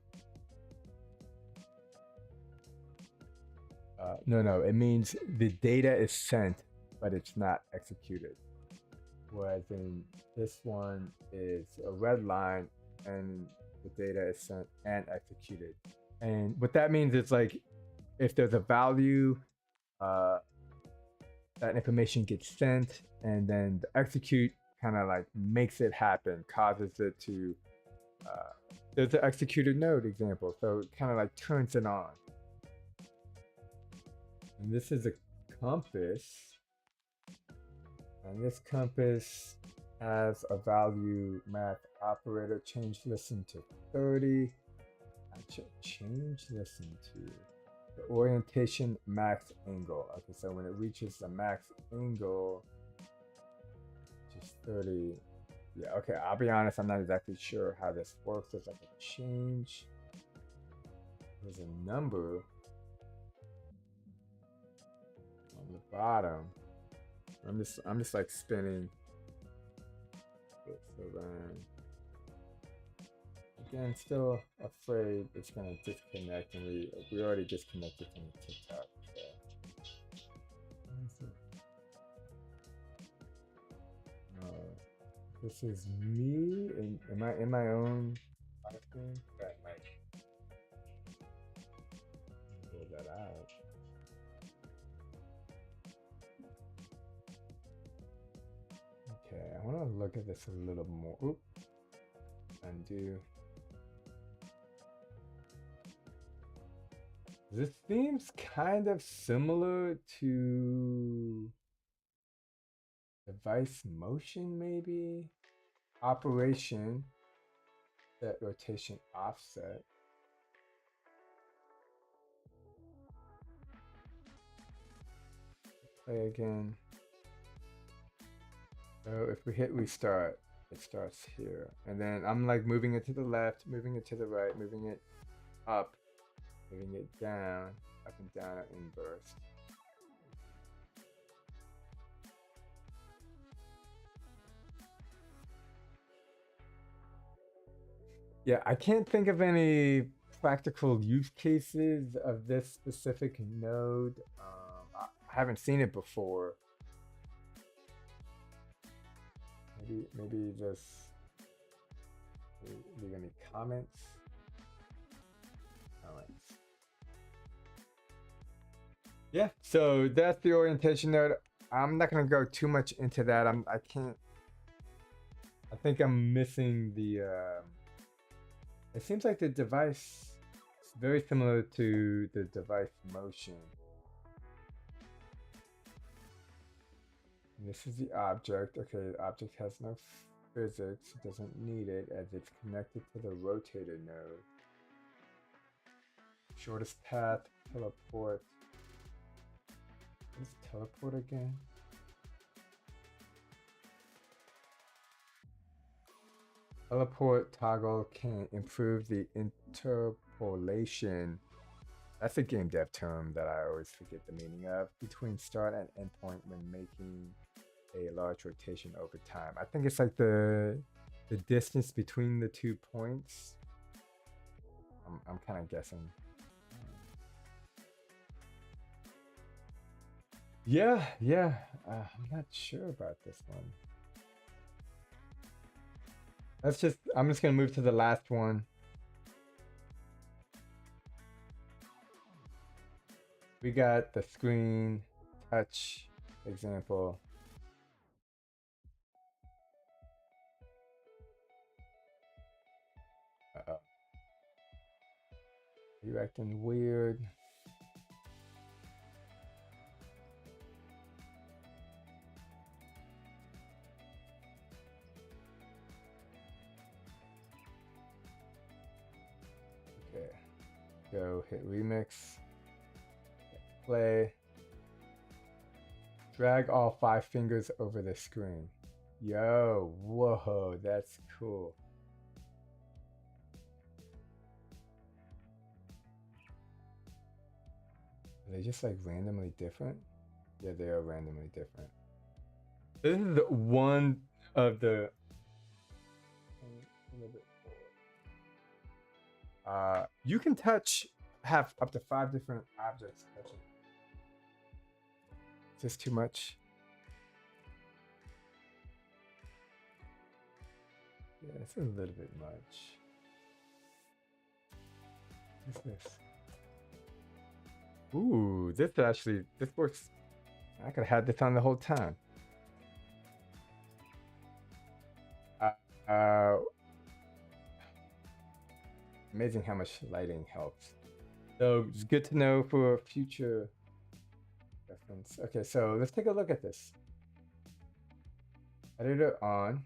S1: No, it means the data is sent, but it's not executed. Whereas in this one is a red line and the data is sent and executed. And what that means is like if there's a value, that information gets sent and then the execute kind of like makes it happen, causes it to, there's an executed node example. So it kind of like turns it on. And this is a compass. And this compass has a value math operator. Change listen to 30. Change listen to the orientation max angle. Okay, so when it reaches the max angle, just 30. Yeah, okay, I'll be honest, I'm not exactly sure how this works. There's like a change. There's a number on the bottom. I'm just like spinning this around. Again, still afraid it's gonna disconnect, and we already disconnected from the TikTok. This is me, and am I in my own live stream? That might pull that out. Okay, I want to look at this a little more. Oop, undo. This seems kind of similar to device motion, maybe. Operation, set rotation offset. Play again. So if we hit restart, it starts here. And then I'm like moving it to the left, moving it to the right, moving it up, moving it down, up and down in burst. Yeah, I can't think of any practical use cases of this specific node. I haven't seen it before. Maybe just leave any comments. Comments. Yeah, so that's the orientation node. I'm not gonna go too much into that. I can't. I think I'm missing the. It seems like the device is very similar to the device motion. And this is the object. Okay, the object has no physics. It doesn't need it as it's connected to the rotator node. Shortest path, teleport. What is teleport again? Teleport toggle can improve the interpolation. That's a game dev term that I always forget the meaning of. Between start and endpoint when making a large rotation over time. I think it's like the distance between the 2 points. I'm kind of guessing. Yeah. I'm not sure about this one. I'm just gonna move to the last one. We got the screen touch example. Uh-oh. You acting weird. Okay. Go hit remix. Play. Drag all 5 fingers over the screen. Yo, whoa, that's cool. Are they just like randomly different? Yeah, they are randomly different. This is one of the. You can have up to 5 different objects touching. Is this too much? Yeah, it's a little bit much. What's this? Ooh, this works. I could have had this on the whole time. Amazing how much lighting helps. So it's good to know for future reference. Okay, so let's take a look at this. Editor on.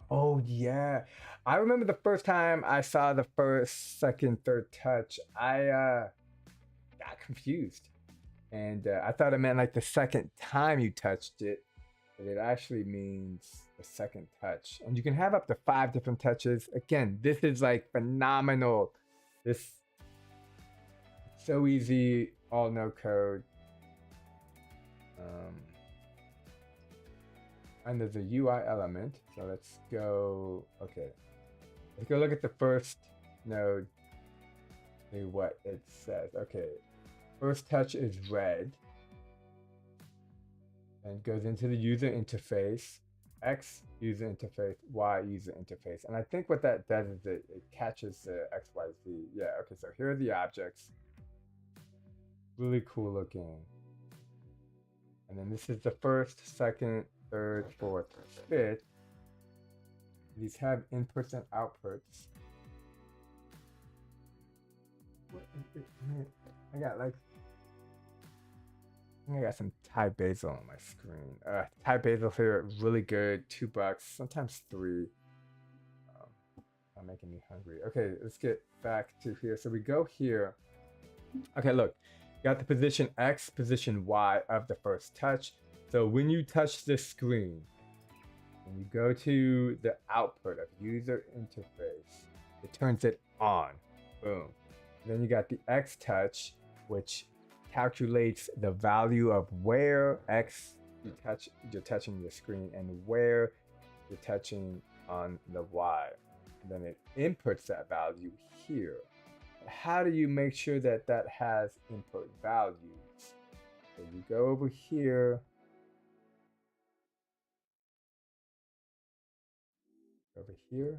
S1: Oh yeah, I remember the first time I saw the first, second, third touch. I got confused, and I thought it meant like the second time you touched it, but it actually means the second touch. And you can have up to 5 different touches. Again, this is like phenomenal. This so easy, all no code. And there's a UI element. So let's go. Okay, let's go look at the first node. See what it says. Okay, first touch is red. And goes into the user interface. X user interface, Y user interface. And I think what that does is it catches the XYZ. Yeah, okay, so here are the objects. Really cool looking. And then this is the first, second, third, fourth, fifth. These have inputs and outputs. What is it? I got some Thai basil on my screen. Thai basil here, really good. $2, sometimes 3. Not making me hungry. Okay, let's get back to here. So we go here. Okay, look, you got the position X, position Y of the first touch. So when you touch the screen, and you go to the output of user interface, it turns it on. Boom. And then you got the X touch, which calculates the value of where X you're touching the screen and where you're touching on the Y. and then it inputs that value here. How do you make sure that that has input values? So you go over here, over here.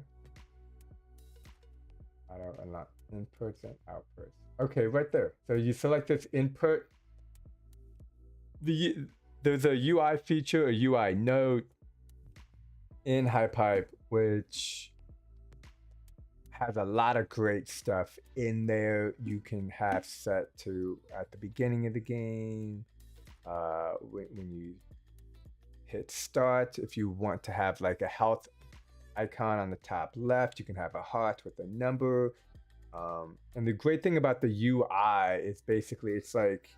S1: I don't unlock inputs and outputs. Okay, right there. So you select this input. There's a UI feature, a UI node in HyPipe, which has a lot of great stuff in there. You can have set to at the beginning of the game, when you hit start. If you want to have like a health icon on the top left, you can have a heart with a number. And the great thing about the UI is basically it's like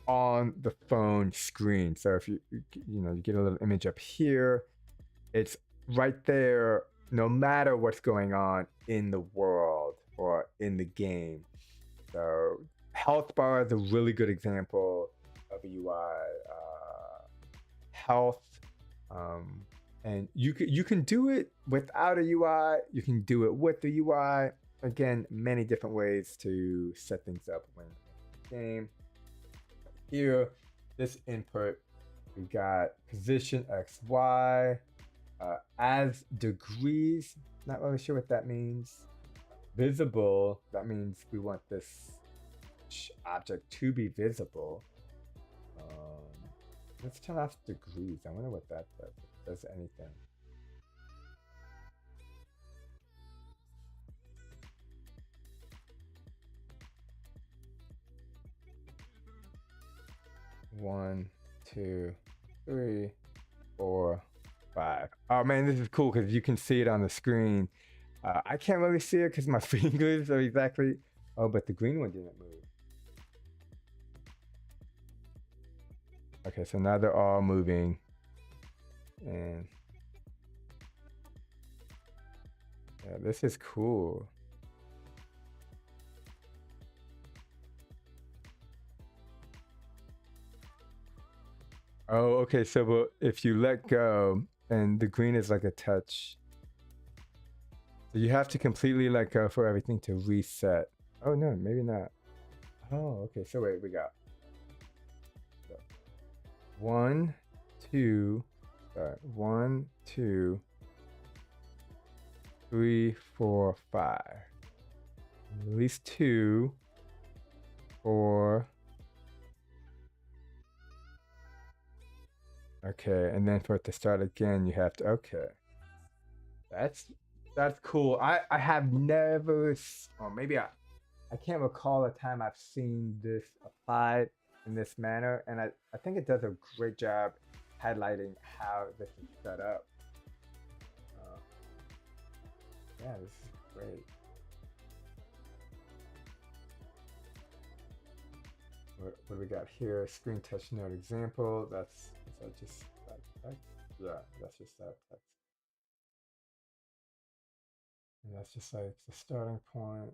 S1: on the phone screen. So if you get a little image up here, it's right there no matter what's going on in the world or in the game. So health bar is a really good example of a UI. Health, and you can do it without a UI. You can do it with the UI. Again, many different ways to set things up when in the game. Here, this input, we got position X, Y, as degrees. Not really sure what that means. Visible, that means we want this object to be visible. Let's turn off degrees. I wonder what that does. If it does anything. One, two, three, 4, 5. Oh man, this is cool because you can see it on the screen. I can't really see it because my fingers are exactly. Oh, but the green one didn't move. Okay, so now they're all moving. And yeah, this is cool. Oh, okay. So if you let go and the green is like a touch, so you have to completely let go for everything to reset. Oh no, maybe not. Oh, okay. So wait, we got 1, 2, 1, 2, 3, 4, 5. At least 2, 4. Okay, and then for it to start again, you have to. Okay, that's cool. I have never, or maybe I can't recall a time I've seen this applied in this manner, and I think it does a great job highlighting how this is set up. Yeah, this is great. What do we got here? Screen touch node example. That's just that text. Yeah, that's just that text. And that's just like the starting point.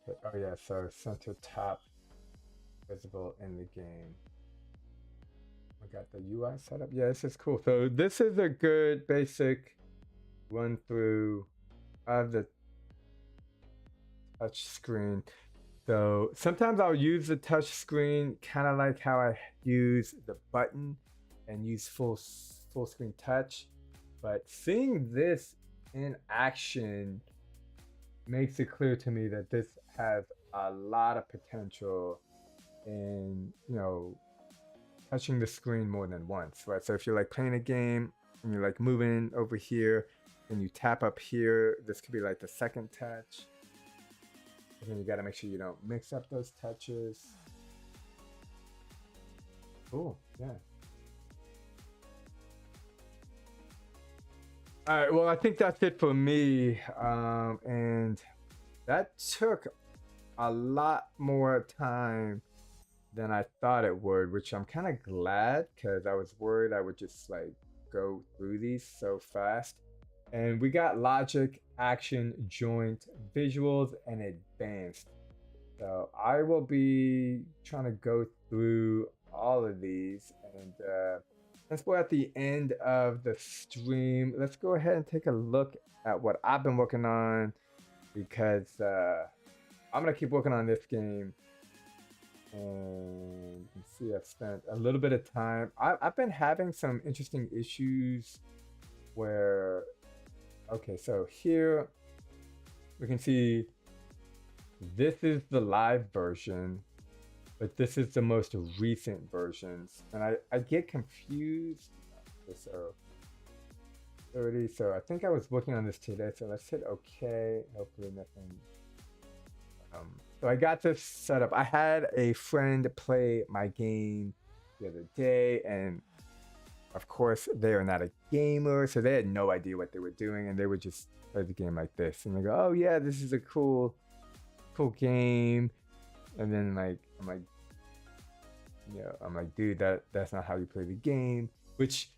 S1: Okay. Oh yeah, so center top visible in the game. We got the UI setup. Yeah, this is cool. So this is a good basic run through of the touch screen. So sometimes I'll use the touch screen kind of like how I use the button and use full screen touch. But seeing this in action makes it clear to me that this has a lot of potential in, touching the screen more than once, right? So if you're like playing a game and you're like moving over here and you tap up here, this could be like the second touch. And then you got to make sure you don't mix up those touches. Cool, yeah. All right, well, I think that's it for me. And that took a lot more time than I thought it would, which I'm kind of glad because I was worried I would just like go through these so fast. And we got logic, action, joint, visuals, and advanced. So I will be trying to go through all of these, and since we're at the end of the stream, let's go ahead and take a look at what I've been working on, because I'm gonna keep working on this game. And you can see I've spent a little bit of time. I've been having some interesting issues where, okay, so here we can see this is the live version, but this is the most recent versions. And I get confused. Okay, so 30, so I think I was working on this today. So let's hit okay. Hopefully nothing. So I got this set up. I had a friend play my game the other day, and of course they are not a gamer, so they had no idea what they were doing, and they would just play the game like this, and they go, "Oh yeah, this is a cool game," and then like I'm like, dude, that's not how you play the game, which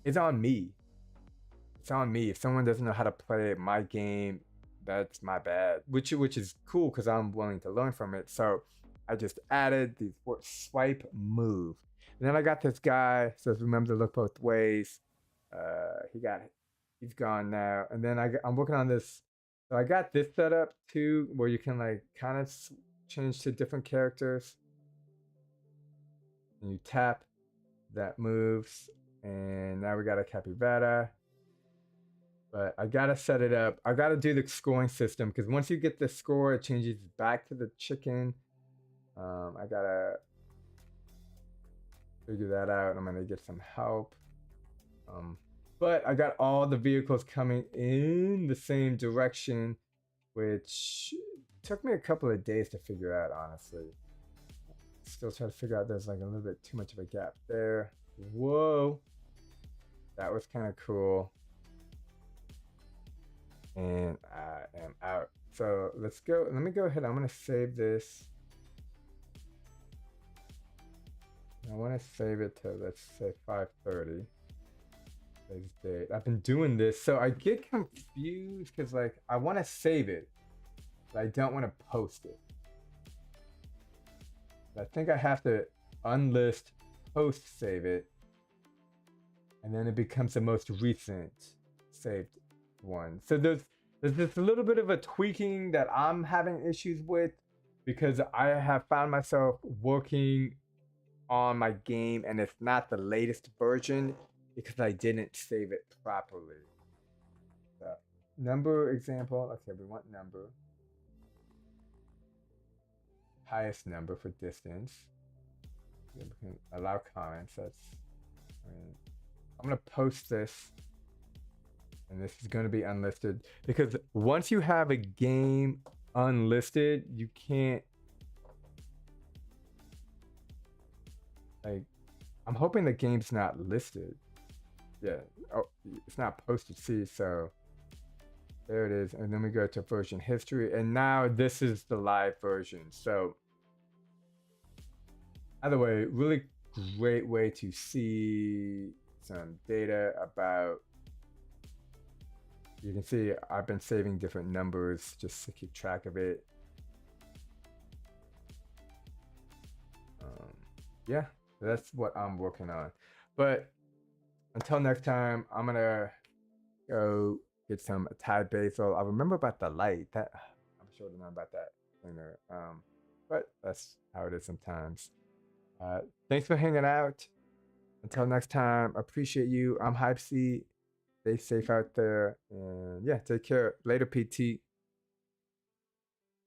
S1: is on me. It's on me. If someone doesn't know how to play my game, that's my bad. Which is cool because I'm willing to learn from it. So I just added the swipe move. And then I got this guy, says remember to look both ways. He's gone now. And then I'm working on this. So I got this set up too, where you can like kind of change to different characters. And you tap, that moves. And now we got a capybara. But I gotta set it up. I gotta do the scoring system because once you get the score, it changes back to the chicken. I gotta figure that out. I'm gonna get some help. But I got all the vehicles coming in the same direction, which took me a couple of days to figure out, honestly. Still trying to figure out there's like a little bit too much of a gap there. Whoa. That was kind of cool. And I am out. So let's go. Let me go ahead. I'm going to save this. I want to save it to, let's say, 5:30. Today's date. I've been doing this, so I get confused because, like, I want to save it, but I don't want to post it. I think I have to unlist, post, save it, and then it becomes the most recent saved one. So there's just a little bit of a tweaking that I'm having issues with because I have found myself working on my game and it's not the latest version because I didn't save it properly. So, number example. Okay, we want number. Highest number for distance. We can allow comments. I'm gonna post this. And this is going to be unlisted because once you have a game unlisted, you can't, like, I'm hoping the game's not listed. Yeah. Oh, it's not posted. See, so there it is. And then we go to version history. And now this is the live version. So either way, really great way to see some data about. You can see I've been saving different numbers just to keep track of it. Yeah, that's what I'm working on. But until next time, I'm gonna go get some Thai basil. I remember about the light. That I'm sure to know about that later. But that's how it is sometimes. Thanks for hanging out. Until next time, appreciate you. I'm Hypesy. Stay safe out there. And yeah, take care. Later, PT.